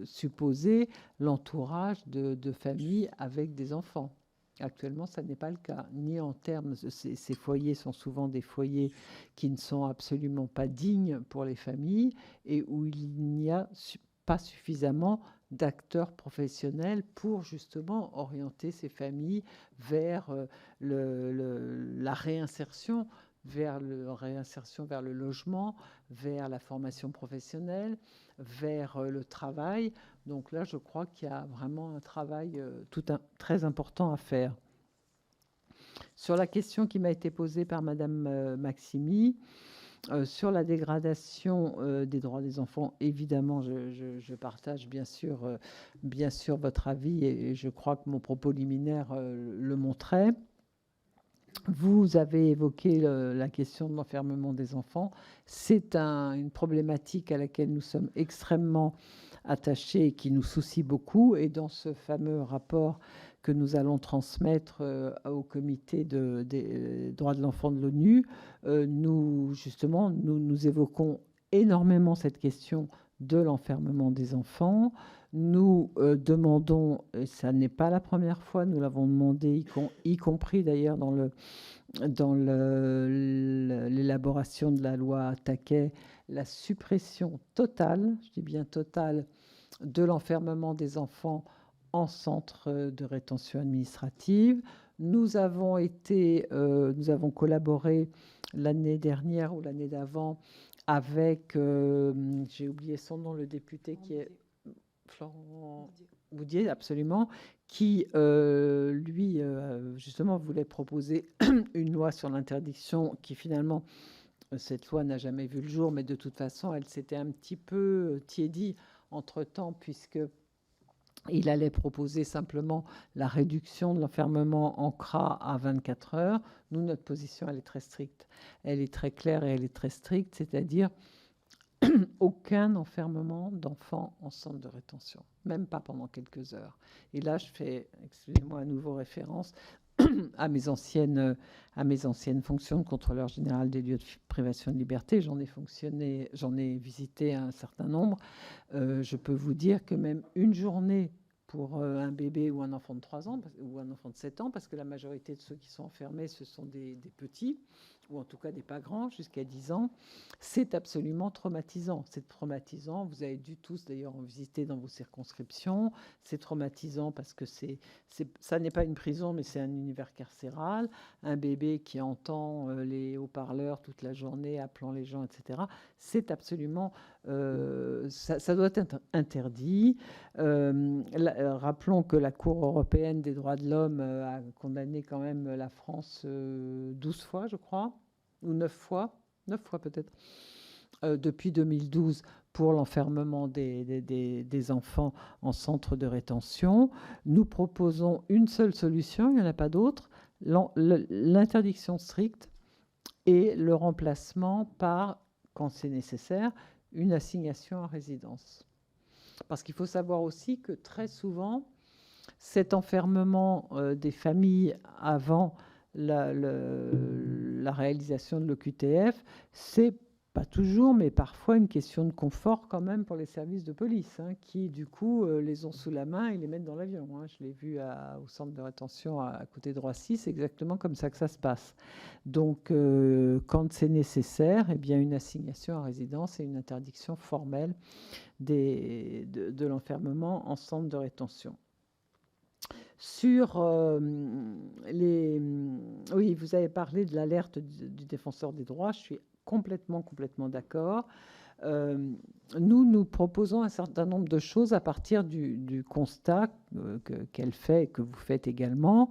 supposer l'entourage de familles avec des enfants. Actuellement, ça n'est pas le cas, ni en termes... Ces foyers sont souvent des foyers qui ne sont absolument pas dignes pour les familles et où il n'y a pas suffisamment d'acteurs professionnels pour justement orienter ces familles vers la réinsertion, vers le logement, vers la formation professionnelle, vers le travail. Donc là, je crois qu'il y a vraiment un travail très important à faire. Sur la question qui m'a été posée par Madame Maximi, sur la dégradation des droits des enfants, évidemment, je partage bien sûr votre avis et je crois que mon propos liminaire le montrait. Vous avez évoqué la question de l'enfermement des enfants. C'est une problématique à laquelle nous sommes extrêmement attachés et qui nous soucie beaucoup. Et dans ce fameux rapport que nous allons transmettre au comité des droits de l'enfant de l'ONU, nous évoquons énormément cette question de l'enfermement des enfants. Nous demandons, et ça n'est pas la première fois, nous l'avons demandé, y compris d'ailleurs dans l'élaboration de la loi Taquet, la suppression totale, je dis bien totale, de l'enfermement des enfants en centre de rétention administrative. Nous avons collaboré l'année dernière ou l'année d'avant avec, j'ai oublié son nom, le député qui est Florent Boudier, absolument, qui, lui, justement, voulait proposer une loi sur l'interdiction qui, finalement, cette loi n'a jamais vu le jour, mais de toute façon, elle s'était un petit peu tiédie entre-temps, puisque il allait proposer simplement la réduction de l'enfermement en CRA à 24 heures. Nous, notre position, elle est très stricte. Elle est très claire et elle est très stricte, c'est-à-dire aucun enfermement d'enfants en centre de rétention, même pas pendant quelques heures. Et là, je fais, excusez-moi, à nouveau référence à mes anciennes fonctions de contrôleur général des lieux de privation de liberté. J'en ai visité un certain nombre. Je peux vous dire que même une journée pour un bébé ou un enfant de 3 ans ou un enfant de 7 ans, parce que la majorité de ceux qui sont enfermés, ce sont des petits, ou en tout cas des pas grands, jusqu'à 10 ans, c'est absolument traumatisant. C'est traumatisant, vous avez dû tous d'ailleurs en visiter dans vos circonscriptions, c'est traumatisant parce que ça n'est pas une prison, mais c'est un univers carcéral, un bébé qui entend les haut-parleurs toute la journée, appelant les gens, etc. C'est absolument... ça doit être interdit. Rappelons que la Cour européenne des droits de l'homme a condamné quand même la France 12 fois, je crois, ou 9 fois peut-être, depuis 2012 pour l'enfermement des enfants en centre de rétention. Nous proposons une seule solution, il n'y en a pas d'autre, l'interdiction stricte et le remplacement par, quand c'est nécessaire, une assignation à résidence. Parce qu'il faut savoir aussi que très souvent, cet enfermement des familles avant la réalisation de l'OQTF, c'est pas toujours, mais parfois une question de confort quand même pour les services de police, qui du coup les ont sous la main et les mettent dans l'avion. Je l'ai vu au centre de rétention à côté de Roissy, c'est exactement comme ça que ça se passe. Donc quand c'est nécessaire, eh bien, une assignation à résidence et une interdiction formelle de l'enfermement en centre de rétention. Sur oui, vous avez parlé de l'alerte du défenseur des droits, je suis complètement d'accord. Nous proposons un certain nombre de choses à partir du constat qu'elle fait et que vous faites également,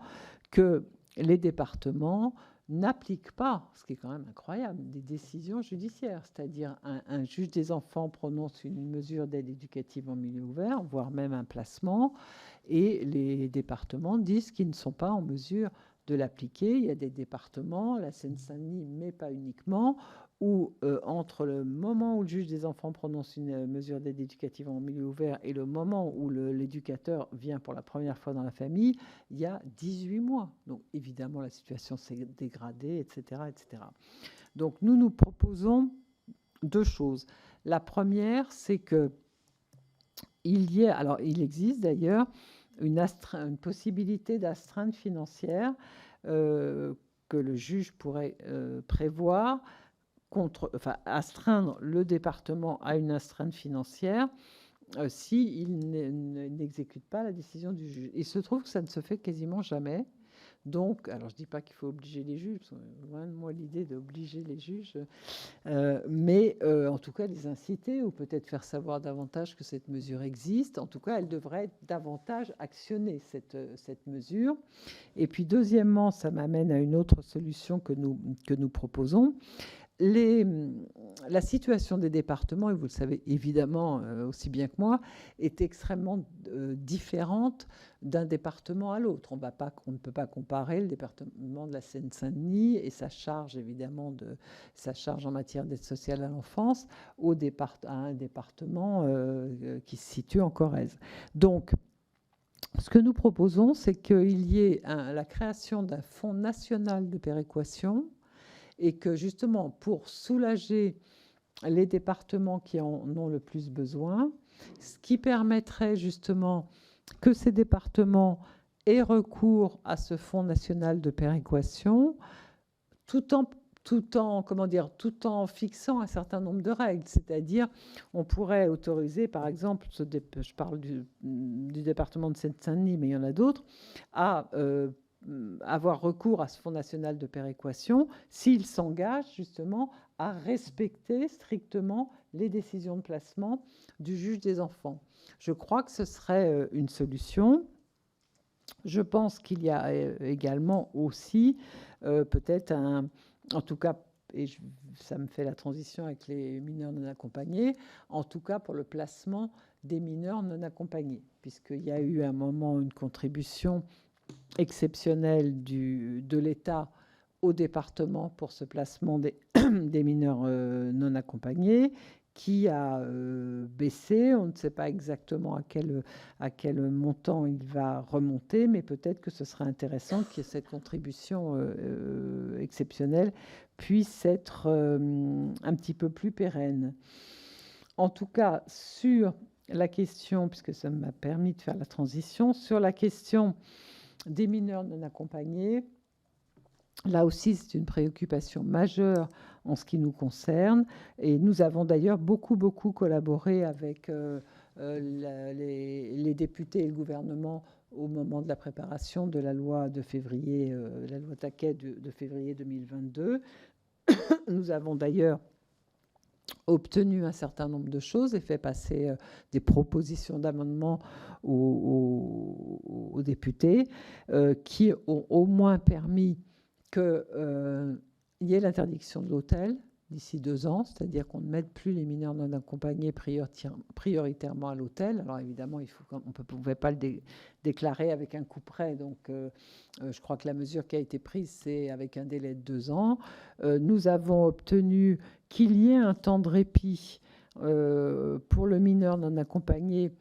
que les départements n'appliquent pas, ce qui est quand même incroyable, des décisions judiciaires. C'est-à-dire un juge des enfants prononce une mesure d'aide éducative en milieu ouvert, voire même un placement, et les départements disent qu'ils ne sont pas en mesure de l'appliquer. Il y a des départements, la Seine-Saint-Denis, mais pas uniquement, où entre le moment où le juge des enfants prononce une mesure d'aide éducative en milieu ouvert et le moment où l'éducateur vient pour la première fois dans la famille, il y a 18 mois. Donc évidemment, la situation s'est dégradée, etc., etc. Donc nous proposons deux choses. La première, c'est que il existe d'ailleurs une possibilité d'astreinte financière que le juge pourrait prévoir, astreindre le département à une astreinte financière s'il n'exécute pas la décision du juge. Il se trouve que ça ne se fait quasiment jamais. Donc, alors je ne dis pas qu'il faut obliger les juges, parce que loin de moi l'idée d'obliger les juges, mais en tout cas les inciter ou peut-être faire savoir davantage que cette mesure existe. En tout cas, elle devrait davantage actionner cette mesure. Et puis deuxièmement, ça m'amène à une autre solution que nous proposons. la situation des départements, et vous le savez évidemment aussi bien que moi, est extrêmement différente d'un département à l'autre. On ne peut pas comparer le département de la Seine-Saint-Denis et sa charge, évidemment, sa charge en matière d'aide sociale à l'enfance à un département qui se situe en Corrèze. Donc, ce que nous proposons, c'est qu'il y ait la création d'un fonds national de péréquation et que, justement, pour soulager les départements qui en ont le plus besoin, ce qui permettrait justement que ces départements aient recours à ce fonds national de péréquation, tout en fixant un certain nombre de règles. C'est-à-dire, on pourrait autoriser, par exemple, je parle du département de Seine-Saint-Denis, mais il y en a d'autres, à avoir recours à ce fonds national de péréquation s'il s'engage justement à respecter strictement les décisions de placement du juge des enfants. Je crois que ce serait une solution. Je pense qu'il y a également aussi peut-être en tout cas, ça me fait la transition avec les mineurs non accompagnés, en tout cas pour le placement des mineurs non accompagnés, puisqu'il y a eu à un moment une contribution exceptionnelle de l'État au département pour ce placement des mineurs non accompagnés, qui a baissé. On ne sait pas exactement à quel montant il va remonter, mais peut-être que ce serait intéressant que cette contribution exceptionnelle puisse être un petit peu plus pérenne. En tout cas, sur la question, puisque ça m'a permis de faire la transition, sur la question des mineurs non accompagnés, là aussi, c'est une préoccupation majeure en ce qui nous concerne. Et nous avons d'ailleurs beaucoup collaboré avec les députés et le gouvernement au moment de la préparation de la loi de février, la loi Taquet de février 2022. Nous avons d'ailleurs obtenu un certain nombre de choses et fait passer des propositions d'amendements aux députés qui ont au moins permis qu'il y ait l'interdiction de l'hôtel d'ici 2 ans, c'est-à-dire qu'on ne mette plus les mineurs non accompagnés prioritairement à l'hôtel. Alors évidemment, on ne pouvait pas le déclarer avec un coup près, donc je crois que la mesure qui a été prise, c'est avec un délai de 2 ans. Nous avons obtenu qu'il y ait un temps de répit pour le mineur non accompagné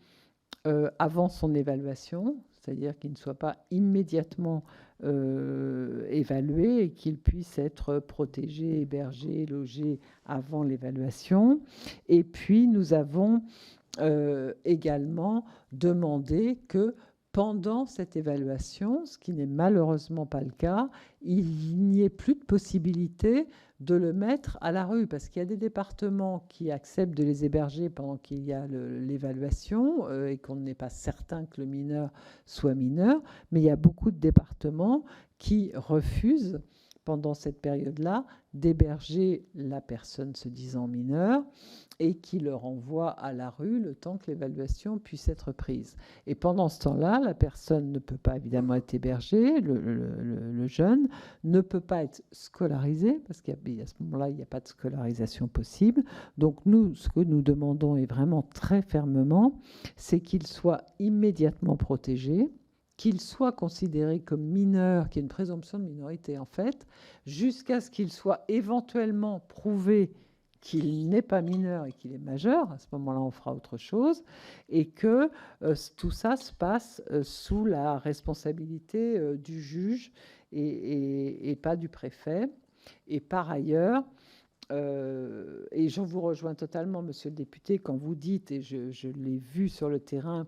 avant son évaluation, c'est-à-dire qu'il ne soit pas immédiatement évalué et qu'il puisse être protégé, hébergé, logé avant l'évaluation. Et puis, nous avons également demandé que pendant cette évaluation, ce qui n'est malheureusement pas le cas, il n'y ait plus de possibilité de le mettre à la rue, parce qu'il y a des départements qui acceptent de les héberger pendant qu'il y a l'évaluation et qu'on n'est pas certain que le mineur soit mineur, mais il y a beaucoup de départements qui refusent pendant cette période-là d'héberger la personne se disant mineure et qui le renvoie à la rue le temps que l'évaluation puisse être prise. Et pendant ce temps-là, la personne ne peut pas évidemment être hébergée, le jeune ne peut pas être scolarisé, parce qu'à ce moment-là, il n'y a pas de scolarisation possible. Donc nous, ce que nous demandons est vraiment très fermement, c'est qu'il soit immédiatement protégé, qu'il soit considéré comme mineur, qu'il y ait une présomption de minorité en fait, jusqu'à ce qu'il soit éventuellement prouvé qu'il n'est pas mineur et qu'il est majeur. À ce moment-là, on fera autre chose, et que tout ça se passe sous la responsabilité du juge et pas du préfet. Et par ailleurs, et je vous rejoins totalement, monsieur le député, quand vous dites, et je l'ai vu sur le terrain,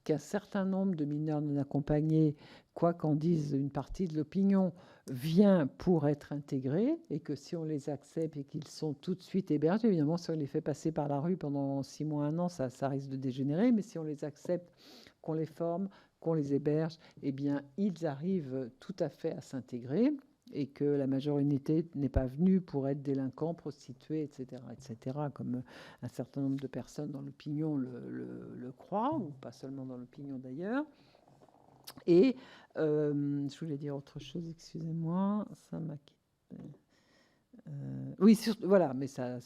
qu'un certain nombre de mineurs non accompagnés, quoi qu'en dise une partie de l'opinion, vient pour être intégrés, et que si on les accepte et qu'ils sont tout de suite hébergés, évidemment, si on les fait passer par la rue pendant 6 mois, 1 an, ça risque de dégénérer, mais si on les accepte, qu'on les forme, qu'on les héberge, eh bien, ils arrivent tout à fait à s'intégrer, et que la majorité n'est pas venue pour être délinquants, prostituées, etc., comme un certain nombre de personnes dans l'opinion le croient, ou pas seulement dans l'opinion d'ailleurs. Et je voulais dire autre chose, excusez-moi, ça m'a quitté. Oui, voilà, mais ça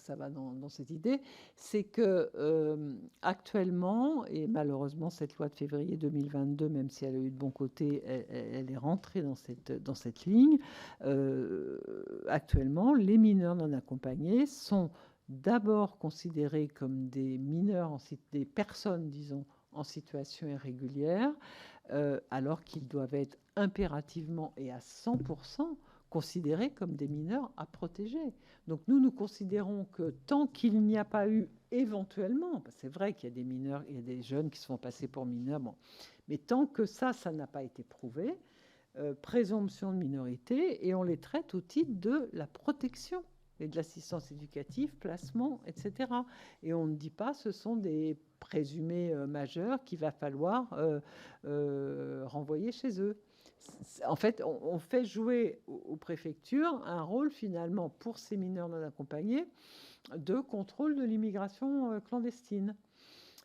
va dans cette idée, c'est que actuellement, et malheureusement, cette loi de février 2022, même si elle a eu de bons côtés, elle est rentrée dans cette ligne. Actuellement, les mineurs non accompagnés sont d'abord considérés comme des mineurs, des personnes, disons, en situation irrégulière, alors qu'ils doivent être impérativement et à 100% considérés comme des mineurs à protéger. Donc nous considérons que tant qu'il n'y a pas eu éventuellement, c'est vrai qu'il y a des mineurs, il y a des jeunes qui se font passer pour mineurs, bon, mais tant que ça n'a pas été prouvé, présomption de minorité, et on les traite au titre de la protection et de l'assistance éducative, placement, etc. Et on ne dit pas ce sont des présumés majeurs qu'il va falloir renvoyer chez eux. En fait, on fait jouer aux préfectures un rôle finalement pour ces mineurs non accompagnés de contrôle de l'immigration clandestine.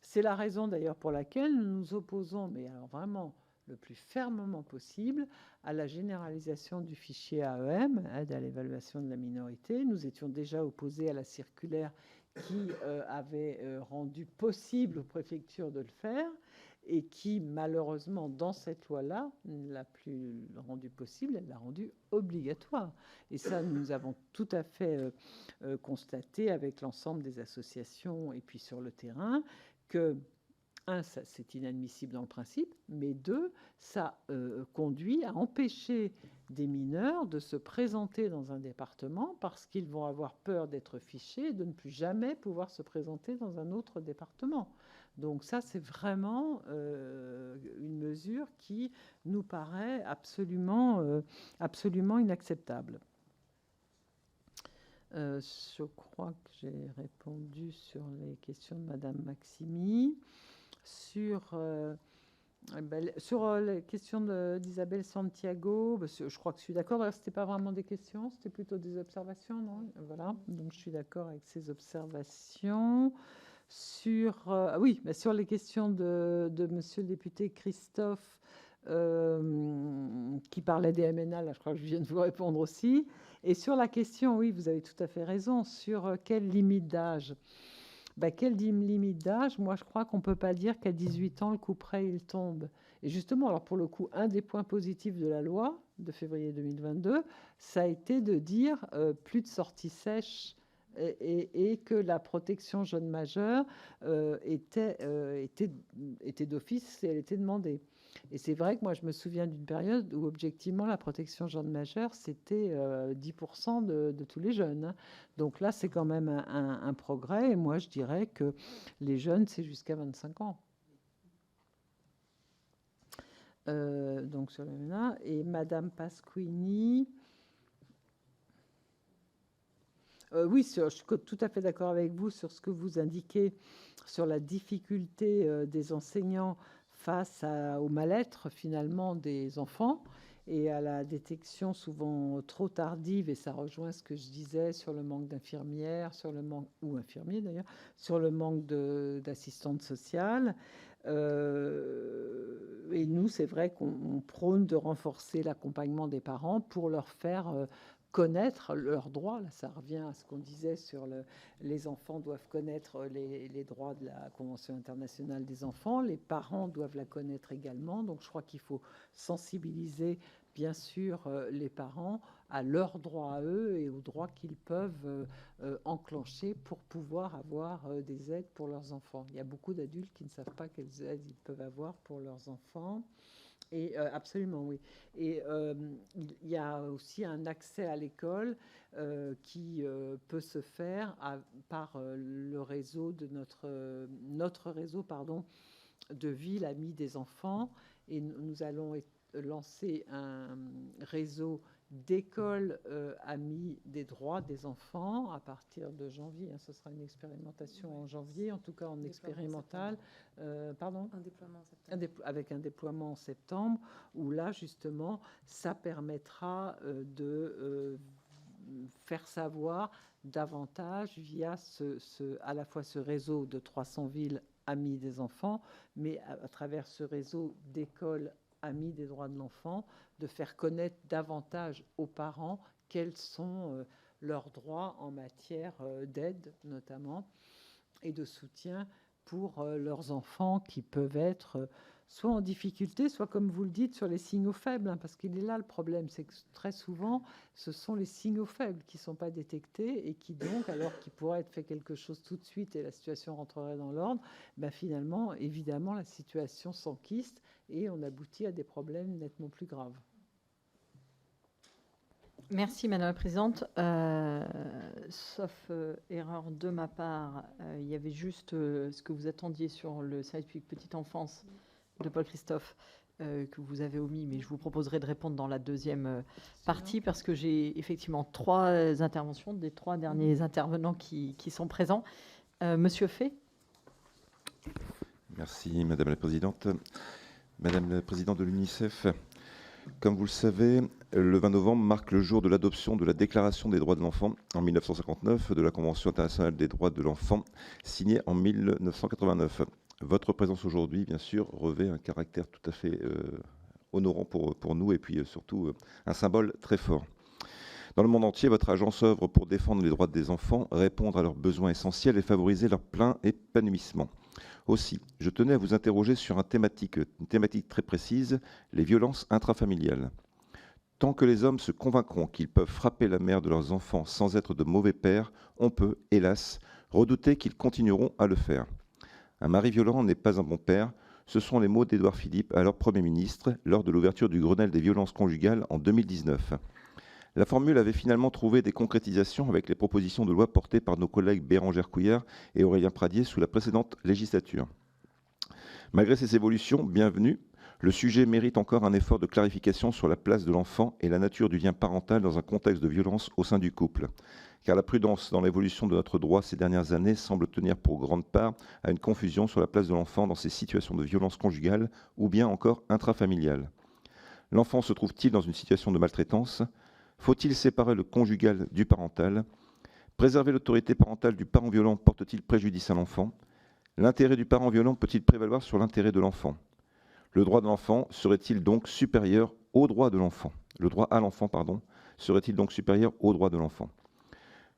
C'est la raison d'ailleurs pour laquelle nous nous opposons, mais alors vraiment le plus fermement possible, à la généralisation du fichier AEM, aide à l'évaluation de la minorité. Nous étions déjà opposés à la circulaire qui avait rendu possible aux préfectures de le faire, et qui, malheureusement, dans cette loi-là, ne l'a plus rendu possible, elle l'a rendu obligatoire. Et ça, nous avons tout à fait constaté avec l'ensemble des associations et puis sur le terrain que, un, c'est inadmissible dans le principe, mais deux, ça conduit à empêcher des mineurs de se présenter dans un département parce qu'ils vont avoir peur d'être fichés et de ne plus jamais pouvoir se présenter dans un autre département. Donc ça, c'est vraiment une mesure qui nous paraît absolument inacceptable. Je crois que j'ai répondu sur les questions de Madame Maximi. Sur les questions d'Isabelle Santiago, je crois que je suis d'accord. Ce n'était pas vraiment des questions, c'était plutôt des observations, non? Voilà, donc je suis d'accord avec ces observations. Sur les questions de Monsieur le député Christophe, qui parlait des MNA, là, je crois que je viens de vous répondre aussi. Et sur la question, oui, vous avez tout à fait raison, sur quelle limite d'âge. Quelle limite d'âge? Moi, je crois qu'on ne peut pas dire qu'à 18 ans, le couperet, il tombe. Et justement, alors pour le coup, un des points positifs de la loi de février 2022, ça a été de dire plus de sorties sèches et que la protection jeune majeur était d'office et elle était demandée. Et c'est vrai que moi, je me souviens d'une période où, objectivement, la protection jeune majeur, c'était 10% de tous les jeunes. Hein. Donc là, c'est quand même un progrès. Et moi, je dirais que les jeunes, c'est jusqu'à 25 ans. Donc sur le MENA. Et Madame Pasquini... oui, je suis tout à fait d'accord avec vous sur ce que vous indiquez sur la difficulté des enseignants face au mal-être finalement des enfants et à la détection souvent trop tardive, et ça rejoint ce que je disais sur le manque d'infirmières, ou infirmiers d'ailleurs, sur le manque d'assistantes sociales. Et nous, c'est vrai qu'on prône de renforcer l'accompagnement des parents pour leur faire connaître leurs droits. Là, ça revient à ce qu'on disait sur les enfants doivent connaître les droits de la Convention internationale des enfants. Les parents doivent la connaître également. Donc, je crois qu'il faut sensibiliser, bien sûr, les parents à leurs droits à eux et aux droits qu'ils peuvent enclencher pour pouvoir avoir des aides pour leurs enfants. Il y a beaucoup d'adultes qui ne savent pas quelles aides ils peuvent avoir pour leurs enfants. Et absolument, oui. Et il y a aussi un accès à l'école qui peut se faire par le réseau de notre réseau, de villes amies des enfants. Et nous allons lancer un réseau d'écoles amies des droits des enfants à partir de janvier. Ce sera une expérimentation en janvier, en tout cas en expérimental. Un déploiement en septembre. Avec un déploiement en septembre, où là, justement, ça permettra de faire savoir davantage via à la fois ce réseau de 300 villes amies des enfants, mais à travers ce réseau d'écoles amis des droits de l'enfant, de faire connaître davantage aux parents quels sont leurs droits en matière d'aide, notamment, et de soutien pour leurs enfants qui peuvent être soit en difficulté, soit, comme vous le dites, sur les signaux faibles, hein, parce qu'il est là le problème, c'est que très souvent, ce sont les signaux faibles qui ne sont pas détectés et qui donc, alors qu'il pourrait être fait quelque chose tout de suite et la situation rentrerait dans l'ordre, ben finalement, évidemment, la situation s'enquiste et on aboutit à des problèmes nettement plus graves. Merci Madame la Présidente. Sauf erreur de ma part, il y avait juste ce que vous attendiez sur le service public petite enfance de Paul Christophe que vous avez omis, mais je vous proposerai de répondre dans la deuxième partie parce que j'ai effectivement 3 interventions des 3 derniers intervenants qui sont présents. Monsieur Fay. Merci Madame la Présidente. Madame la Présidente de l'UNICEF, comme vous le savez, le 20 novembre marque le jour de l'adoption de la Déclaration des droits de l'enfant en 1959, de la Convention internationale des droits de l'enfant signée en 1989. Votre présence aujourd'hui, bien sûr, revêt un caractère tout à fait honorant pour nous et puis surtout un symbole très fort. Dans le monde entier, votre agence œuvre pour défendre les droits des enfants, répondre à leurs besoins essentiels et favoriser leur plein épanouissement. Aussi, je tenais à vous interroger sur une thématique très précise, les violences intrafamiliales. Tant que les hommes se convaincront qu'ils peuvent frapper la mère de leurs enfants sans être de mauvais pères, on peut, hélas, redouter qu'ils continueront à le faire. Un mari violent n'est pas un bon père, ce sont les mots d'Édouard Philippe, alors Premier ministre, lors de l'ouverture du Grenelle des violences conjugales en 2019. La formule avait finalement trouvé des concrétisations avec les propositions de loi portées par nos collègues Bérangère Couillard et Aurélien Pradier sous la précédente législature. Malgré ces évolutions bienvenues, le sujet mérite encore un effort de clarification sur la place de l'enfant et la nature du lien parental dans un contexte de violence au sein du couple. Car la prudence dans l'évolution de notre droit ces dernières années semble tenir pour grande part à une confusion sur la place de l'enfant dans ces situations de violence conjugale ou bien encore intrafamiliale. L'enfant se trouve-t-il dans une situation de maltraitance ? Faut-il séparer le conjugal du parental ? Préserver l'autorité parentale du parent violent porte-t-il préjudice à l'enfant ? L'intérêt du parent violent peut-il prévaloir sur l'intérêt de l'enfant ? Le droit de l'enfant serait-il donc supérieur au droit de l'enfant ? Le droit à l'enfant, serait-il donc supérieur au droit de l'enfant ?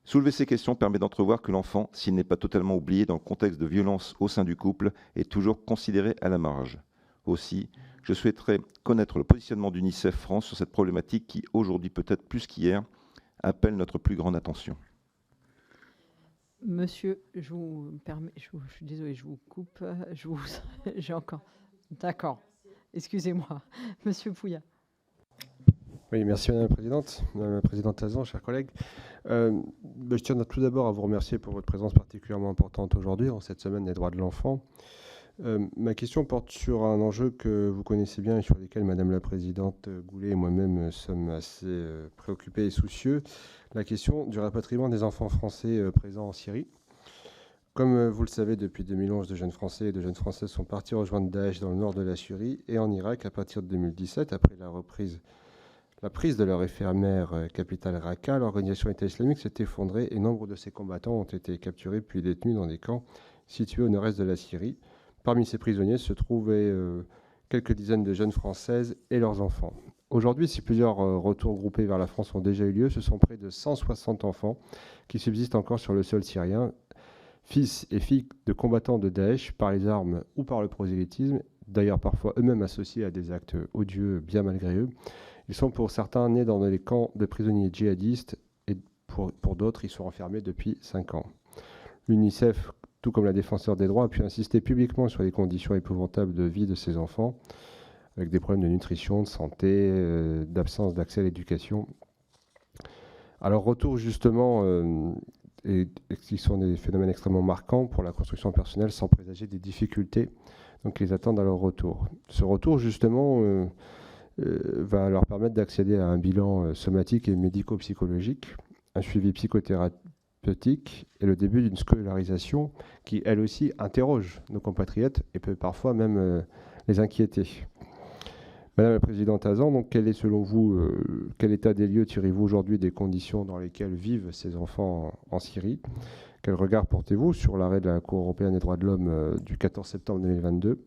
Soulever ces questions permet d'entrevoir que l'enfant, s'il n'est pas totalement oublié dans le contexte de violence au sein du couple, est toujours considéré à la marge. Aussi, je souhaiterais connaître le positionnement d'UNICEF France sur cette problématique qui, aujourd'hui peut-être plus qu'hier, appelle notre plus grande attention. Monsieur, je vous permets, je suis désolée, je vous coupe, j'ai encore... D'accord, excusez-moi. Monsieur Pouillat. Oui, merci Madame la Présidente Hazan, chers collègues. Je tiens tout d'abord à vous remercier pour votre présence particulièrement importante aujourd'hui, en cette semaine des droits de l'enfant. Ma question porte sur un enjeu que vous connaissez bien et sur lequel Madame la Présidente Goulet et moi-même sommes assez préoccupés et soucieux, la question du rapatriement des enfants français présents en Syrie. Comme vous le savez, depuis 2011, de jeunes Français et de jeunes Françaises sont partis rejoindre Daesh dans le nord de la Syrie et en Irak à partir de 2017, après la prise de leur éphémère capitale Raqqa. L'organisation État islamique s'est effondrée et nombre de ses combattants ont été capturés puis détenus dans des camps situés au nord-est de la Syrie. Parmi ces prisonniers se trouvaient quelques dizaines de jeunes Françaises et leurs enfants. Aujourd'hui, si plusieurs retours groupés vers la France ont déjà eu lieu, ce sont près de 160 enfants qui subsistent encore sur le sol syrien, fils et filles de combattants de Daesh par les armes ou par le prosélytisme, d'ailleurs parfois eux-mêmes associés à des actes odieux bien malgré eux. Ils sont pour certains nés dans les camps de prisonniers djihadistes et pour d'autres, ils sont enfermés depuis 5 ans. L'UNICEF, tout comme la Défenseure des droits, a pu insister publiquement sur les conditions épouvantables de vie de ces enfants, avec des problèmes de nutrition, de santé, d'absence d'accès à l'éducation. Alors, retour justement, et qui sont des phénomènes extrêmement marquants pour la construction personnelle, sans présager des difficultés donc, qui les attendent à leur retour. Ce retour, justement, va leur permettre d'accéder à un bilan somatique et médico-psychologique, un suivi psychothérapeutique et le début d'une scolarisation qui, elle aussi, interroge nos compatriotes et peut parfois même les inquiéter. Madame la Présidente Hazan, donc quel est selon vous, quel état des lieux tirez-vous aujourd'hui des conditions dans lesquelles vivent ces enfants en Syrie ? Quel regard portez-vous sur l'arrêt de la Cour européenne des droits de l'homme du 14 septembre 2022 ?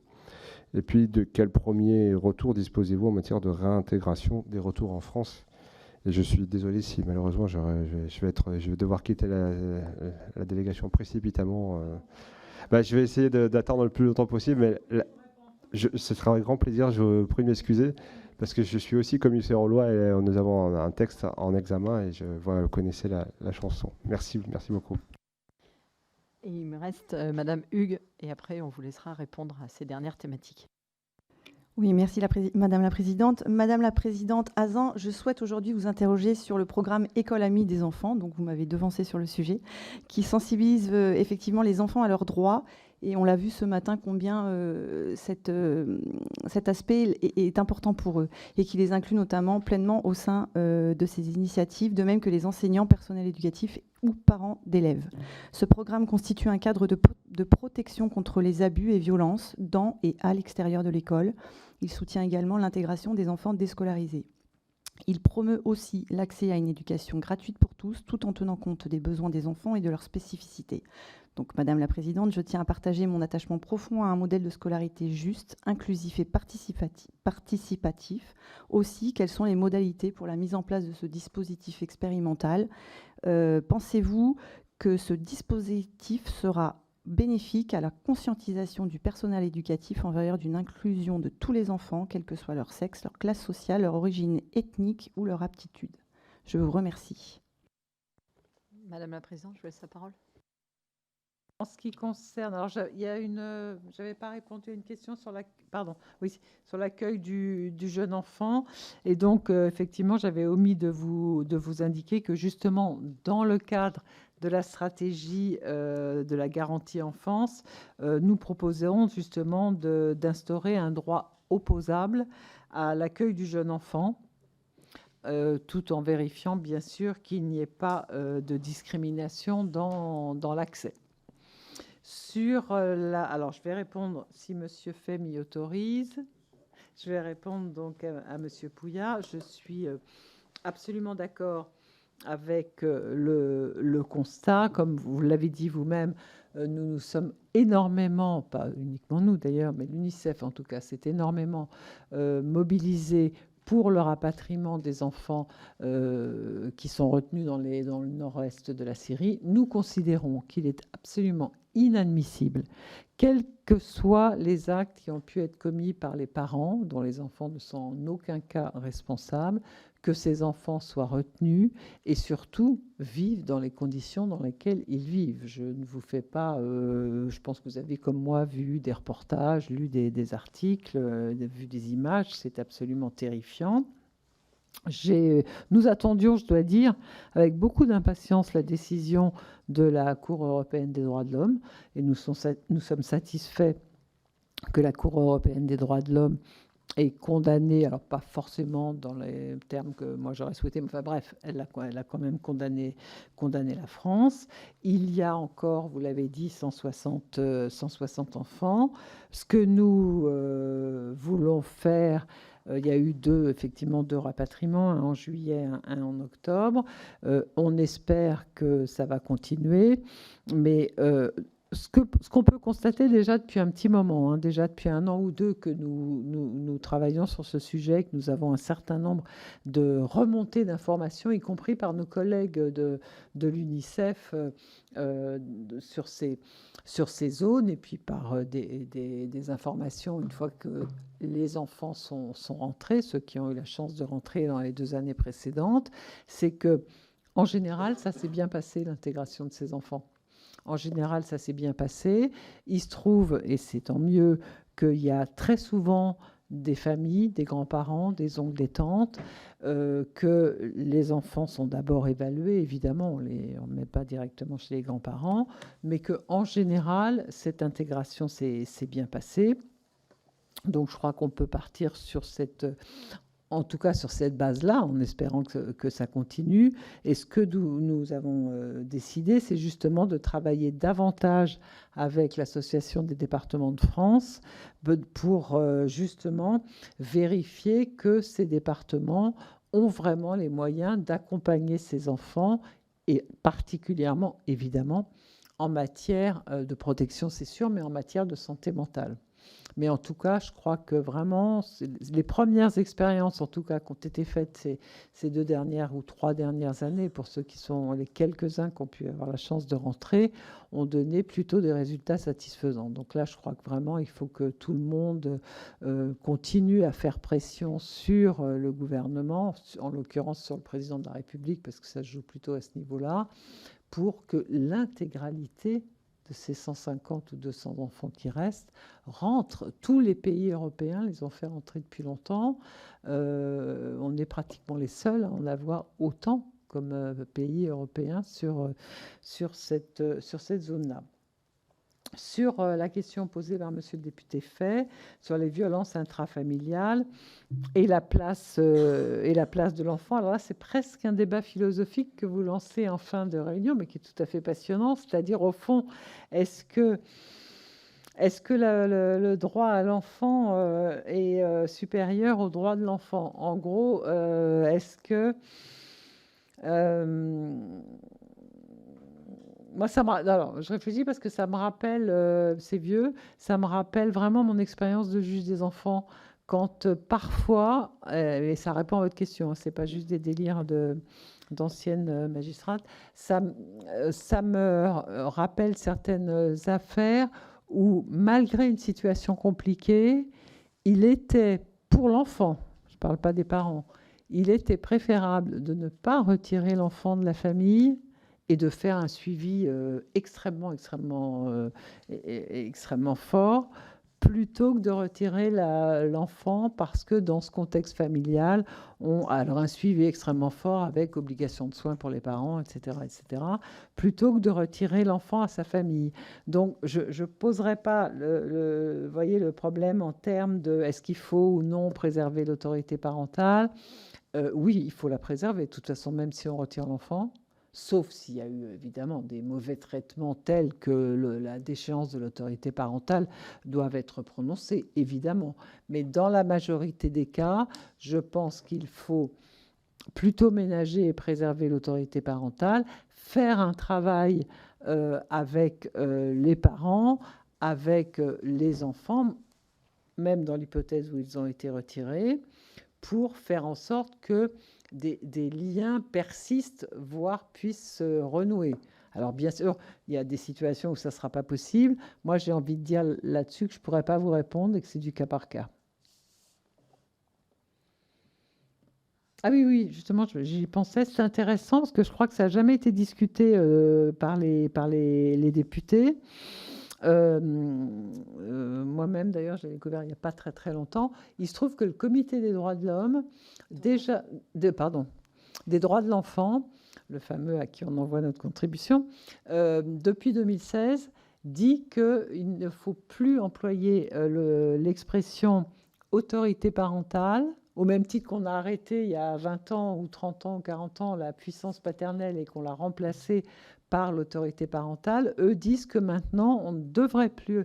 Et puis, de quel premier retour disposez-vous en matière de réintégration des retours en France Et je suis désolé si malheureusement je vais devoir quitter la délégation précipitamment. Je vais essayer d'attendre le plus longtemps possible, mais ce sera avec grand plaisir. Je vous prie de m'excuser parce que je suis aussi commissaire aux lois et nous avons un texte en examen et vous connaissez la chanson. Merci beaucoup. Et il me reste Madame Hugues, et après on vous laissera répondre à ces dernières thématiques. Oui, merci Madame la Présidente. Madame la Présidente Hazan, je souhaite aujourd'hui vous interroger sur le programme École amie des enfants, donc vous m'avez devancé sur le sujet, qui sensibilise effectivement les enfants à leurs droits. Et on l'a vu ce matin combien cet aspect est important pour eux et qui les inclut notamment pleinement au sein de ces initiatives, de même que les enseignants, personnels éducatifs ou parents d'élèves. Ce programme constitue un cadre de protection contre les abus et violences dans et à l'extérieur de l'école. Il soutient également l'intégration des enfants déscolarisés. Il promeut aussi l'accès à une éducation gratuite pour tous, tout en tenant compte des besoins des enfants et de leurs spécificités. Donc, Madame la Présidente, je tiens à partager mon attachement profond à un modèle de scolarité juste, inclusif et participatif. Aussi, quelles sont les modalités pour la mise en place de ce dispositif expérimental ? Pensez-vous que ce dispositif sera bénéfique à la conscientisation du personnel éducatif en faveur d'une inclusion de tous les enfants, quel que soit leur sexe, leur classe sociale, leur origine ethnique ou leur aptitude ? Je vous remercie. Madame la Présidente, je vous laisse la parole. En ce qui concerne, alors j'avais pas répondu à une question sur sur l'accueil du jeune enfant, et donc effectivement j'avais omis de vous indiquer que justement dans le cadre de la stratégie de la garantie enfance, nous proposons justement d'instaurer un droit opposable à l'accueil du jeune enfant, tout en vérifiant bien sûr qu'il n'y ait pas de discrimination dans l'accès. Alors je vais répondre, si Monsieur Fay m'y autorise, je vais répondre donc à Monsieur Pouillat. Je suis absolument d'accord avec le constat, comme vous l'avez dit vous-même, nous sommes énormément, pas uniquement nous d'ailleurs, mais l'UNICEF en tout cas, s'est énormément mobilisé pour le rapatriement des enfants qui sont retenus dans le nord-est de la Syrie. Nous considérons qu'il est absolument inadmissible, quels que soient les actes qui ont pu être commis par les parents, dont les enfants ne sont en aucun cas responsables, que ces enfants soient retenus et surtout vivent dans les conditions dans lesquelles ils vivent. Je ne vous fais pas, je pense que vous avez comme moi vu des reportages, lu des articles, vu des images, c'est absolument terrifiant. Nous attendions, je dois dire, avec beaucoup d'impatience la décision de la Cour européenne des droits de l'homme, et nous sommes satisfaits que la Cour européenne des droits de l'homme ait condamné, alors pas forcément dans les termes que moi j'aurais souhaité, mais enfin bref, elle a quand même condamné la France. Il y a encore, vous l'avez dit, 160 enfants. Ce que nous voulons faire, il y a eu effectivement deux rapatriements, un en juillet, un en octobre. On espère que ça va continuer, mais ce qu'on peut constater déjà depuis un petit moment, déjà depuis 1 an ou 2 que nous travaillons sur ce sujet, que nous avons un certain nombre de remontées d'informations, y compris par nos collègues de l'UNICEF sur ces zones, et puis par des informations une fois que les enfants sont rentrés, ceux qui ont eu la chance de rentrer dans les 2 années précédentes, c'est que en général, ça s'est bien passé, l'intégration de ces enfants. En général, ça s'est bien passé. Il se trouve, et c'est tant mieux, qu'il y a très souvent des familles, des grands-parents, des oncles, des tantes, que les enfants sont d'abord évalués. Évidemment, on ne met pas directement chez les grands-parents, mais qu'en général, cette intégration s'est bien passée. Donc, je crois qu'on peut partir sur en tout cas sur cette base-là, en espérant que ça continue. Et ce que nous avons décidé, c'est justement de travailler davantage avec l'Association des départements de France pour justement vérifier que ces départements ont vraiment les moyens d'accompagner ces enfants, et particulièrement, évidemment, en matière de protection, c'est sûr, mais en matière de santé mentale. Mais en tout cas, je crois que vraiment, les premières expériences, en tout cas, qui ont été faites ces 2 dernières ou 3 dernières années, pour ceux qui sont les quelques-uns qui ont pu avoir la chance de rentrer, ont donné plutôt des résultats satisfaisants. Donc là, je crois que vraiment, il faut que tout le monde continue à faire pression sur le gouvernement, en l'occurrence sur le président de la République, parce que ça se joue plutôt à ce niveau-là, pour que l'intégralité de ces 150 ou 200 enfants qui restent rentrent. Tous les pays européens les ont fait rentrer depuis longtemps. On est pratiquement les seuls à en avoir autant comme pays européens sur cette zone-là. Sur la question posée par monsieur le député Fay, sur les violences intrafamiliales et la place de l'enfant. Alors là, c'est presque un débat philosophique que vous lancez en fin de réunion, mais qui est tout à fait passionnant. C'est-à-dire, au fond, est-ce que le droit à l'enfant est supérieur au droit de l'enfant? En gros, est-ce que... moi, alors, je réfléchis parce que ça me rappelle, c'est vieux, ça me rappelle vraiment mon expérience de juge des enfants. Quand parfois, et ça répond à votre question, c'est pas juste des délires d'anciennes magistrates, ça me rappelle certaines affaires où, malgré une situation compliquée, il était, pour l'enfant, je ne parle pas des parents, il était préférable de ne pas retirer l'enfant de la famille et de faire un suivi extrêmement fort, plutôt que de retirer l'enfant, parce que dans ce contexte familial, alors un suivi extrêmement fort avec obligation de soins pour les parents, etc., plutôt que de retirer l'enfant à sa famille. Donc, je ne poserai pas voyez, le problème en termes de est-ce qu'il faut ou non préserver l'autorité parentale. Oui, il faut la préserver, de toute façon, même si on retire l'enfant. Sauf s'il y a eu évidemment des mauvais traitements tels que la déchéance de l'autorité parentale doivent être prononcés, évidemment. Mais dans la majorité des cas, je pense qu'il faut plutôt ménager et préserver l'autorité parentale, faire un travail avec les parents, avec les enfants, même dans l'hypothèse où ils ont été retirés, pour faire en sorte que des liens persistent, voire puissent se renouer. Alors bien sûr, il y a des situations où ça ne sera pas possible. Moi, j'ai envie de dire là-dessus que je ne pourrais pas vous répondre et que c'est du cas par cas. Ah oui, justement, j'y pensais. C'est intéressant parce que je crois que ça n'a jamais été discuté par les députés. Moi-même, d'ailleurs, j'ai découvert il n'y a pas très très longtemps. Il se trouve que le Comité des droits de l'homme, des droits de l'enfant, le fameux à qui on envoie notre contribution, depuis 2016, dit qu'il ne faut plus employer l'expression autorité parentale, au même titre qu'on a arrêté il y a 20 ans ou 30 ans ou 40 ans la puissance paternelle et qu'on l'a remplacée par l'autorité parentale. Eux disent que maintenant, on ne devrait plus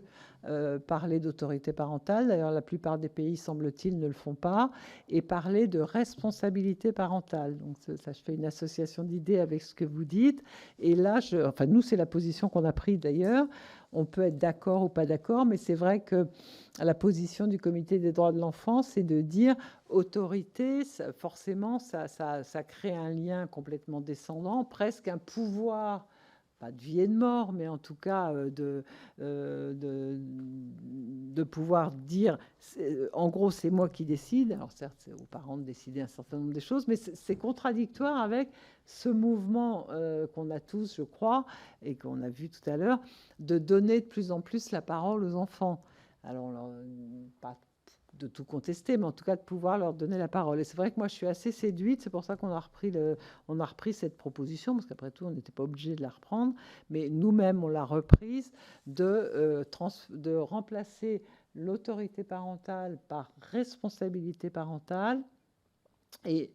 parler d'autorité parentale. D'ailleurs, la plupart des pays, semble-t-il, ne le font pas. Et parler de responsabilité parentale. Donc, ça, je fais une association d'idées avec ce que vous dites. Et là, nous, c'est la position qu'on a prise d'ailleurs. On peut être d'accord ou pas d'accord, mais c'est vrai que la position du Comité des droits de l'enfant, c'est de dire autorité, forcément, ça crée un lien complètement descendant, presque un pouvoir, pas de vie et de mort, mais en tout cas de pouvoir dire, en gros, c'est moi qui décide. Alors certes, c'est aux parents de décider un certain nombre de choses, mais c'est contradictoire avec ce mouvement qu'on a tous, je crois, et qu'on a vu tout à l'heure, de donner de plus en plus la parole aux enfants. Alors, pas de tout contester, mais en tout cas de pouvoir leur donner la parole. Et c'est vrai que moi, je suis assez séduite. C'est pour ça qu'on a repris cette proposition, parce qu'après tout, on n'était pas obligé de la reprendre. Mais nous-mêmes, on l'a reprise de remplacer l'autorité parentale par responsabilité parentale. Et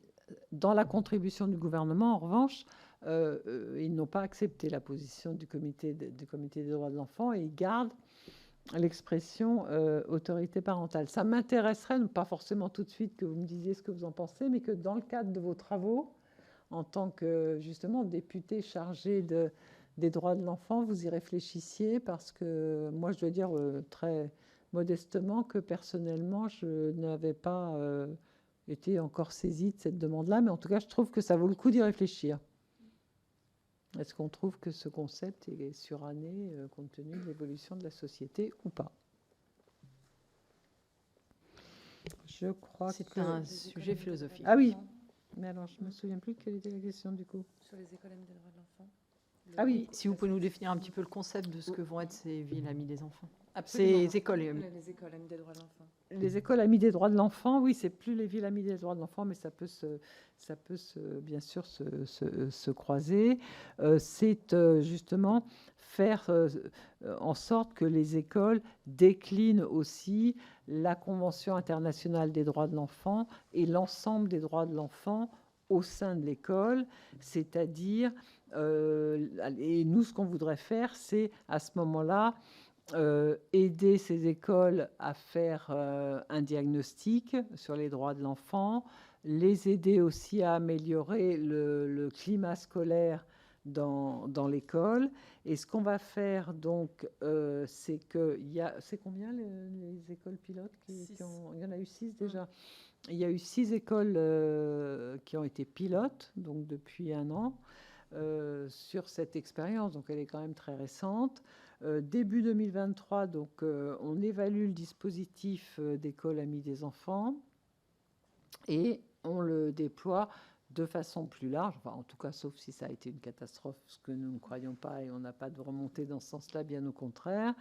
dans la contribution du gouvernement, en revanche, ils n'ont pas accepté la position du comité des droits de l'enfant et ils gardent l'expression autorité parentale. Ça m'intéresserait, pas forcément tout de suite que vous me disiez ce que vous en pensez, mais que dans le cadre de vos travaux, en tant que justement député chargé des droits de l'enfant, vous y réfléchissiez, parce que moi, je dois dire très, modestement que personnellement, je n'avais pas été encore saisie de cette demande-là, mais en tout cas, je trouve que ça vaut le coup d'y réfléchir. Est-ce qu'on trouve que ce concept est suranné compte tenu de l'évolution de la société ou pas? Je crois que C'est un sujet philosophique. Ah oui, mais alors je me souviens plus quelle était la question du coup. Sur les écoles amies des droits de l'enfant. Ah oui, Si vous pouvez nous définir un petit peu le concept de ce que vont être ces villes amies des enfants. absolument. Ces écoles. Les écoles amies des droits de l'enfant. Les écoles amies des droits de l'enfant, oui, c'est plus les villes amies des droits de l'enfant, mais ça peut bien sûr se croiser. C'est justement faire en sorte que les écoles déclinent aussi la Convention internationale des droits de l'enfant et l'ensemble des droits de l'enfant au sein de l'école, c'est-à-dire, et nous, ce qu'on voudrait faire, c'est à ce moment-là, aider ces écoles à faire un diagnostic sur les droits de l'enfant, les aider aussi à améliorer le climat scolaire dans l'école. Et ce qu'on va faire, donc, c'est qu'il y a... C'est combien les écoles pilotes il y en a eu 6 déjà. Il y a eu 6 écoles qui ont été pilotes, donc depuis 1 an, sur cette expérience. Donc elle est quand même très récente. Début 2023, donc on évalue le dispositif d'école amie des enfants et on le déploie de façon plus large, enfin, en tout cas sauf si ça a été une catastrophe, ce que nous ne croyons pas, et on n'a pas de remontée dans ce sens-là, bien au contraire,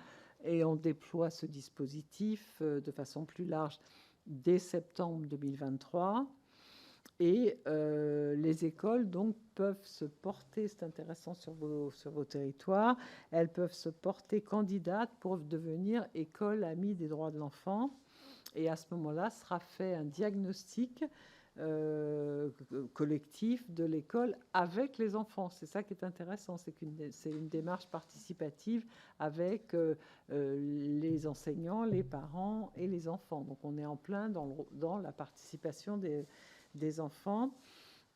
et on déploie ce dispositif de façon plus large dès septembre 2023. Et les écoles donc peuvent se porter, c'est intéressant sur vos territoires, elles peuvent se porter candidates pour devenir école amie des droits de l'enfant. Et à ce moment-là, sera fait un diagnostic collectif de l'école avec les enfants. C'est ça qui est intéressant, c'est une démarche participative avec les enseignants, les parents et les enfants. Donc on est en plein dans la participation des enfants.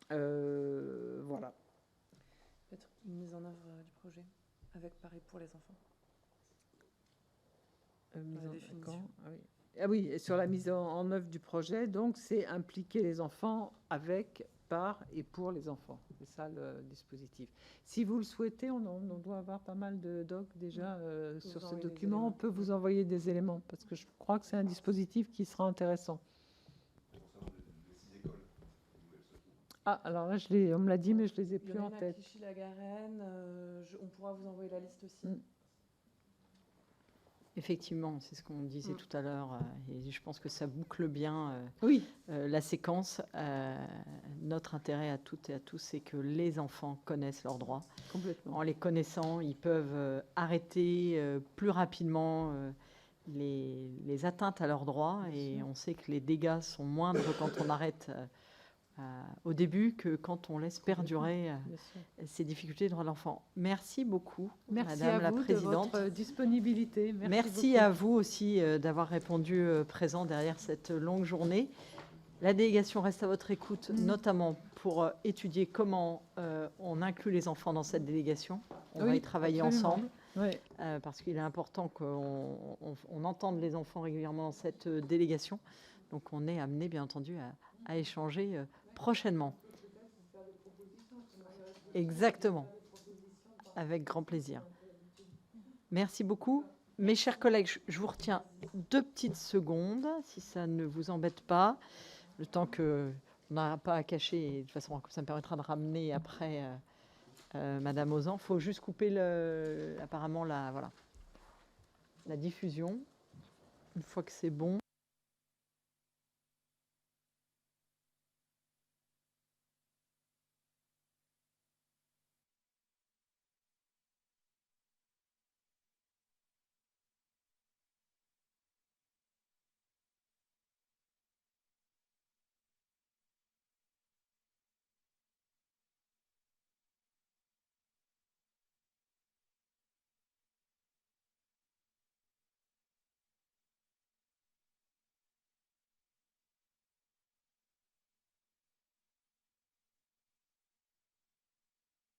Voilà. Peut-être une mise en œuvre du projet, avec pareil pour les enfants. Ah oui, et sur la mise en œuvre du projet, donc c'est impliquer les enfants avec, par et pour les enfants. C'est ça le dispositif. Si vous le souhaitez, on doit avoir pas mal de docs déjà sur ce document. On peut vous envoyer des éléments parce que je crois que c'est un dispositif qui sera intéressant. Ah, alors là, on me l'a dit, mais je les ai plus en tête. Clichy-la-Garenne, on pourra vous envoyer la liste aussi. Effectivement, c'est ce qu'on disait tout à l'heure, et je pense que ça boucle bien oui. La séquence. Notre intérêt à toutes et à tous, c'est que les enfants connaissent leurs droits. Complètement. En les connaissant, ils peuvent arrêter plus rapidement les atteintes à leurs droits, et on sait que les dégâts sont moindres quand on arrête au début que quand on laisse perdurer ces difficultés de droits de l'enfant. Merci beaucoup, Madame la Présidente. De votre disponibilité. Merci à vous aussi d'avoir répondu présent derrière cette longue journée. La délégation reste à votre écoute, notamment pour étudier comment on inclut les enfants dans cette délégation. On va y travailler ensemble, parce qu'il est important qu'on entende les enfants régulièrement dans cette délégation. Donc on est amené, bien entendu, à échanger prochainement. Exactement. Avec grand plaisir. Merci beaucoup. Mes chers collègues, je vous retiens 2 petites secondes, si ça ne vous embête pas, le temps qu'on n'a pas à cacher, et de toute façon, ça me permettra de ramener après Madame Ozan. Il faut juste couper apparemment la diffusion. Une fois que c'est bon.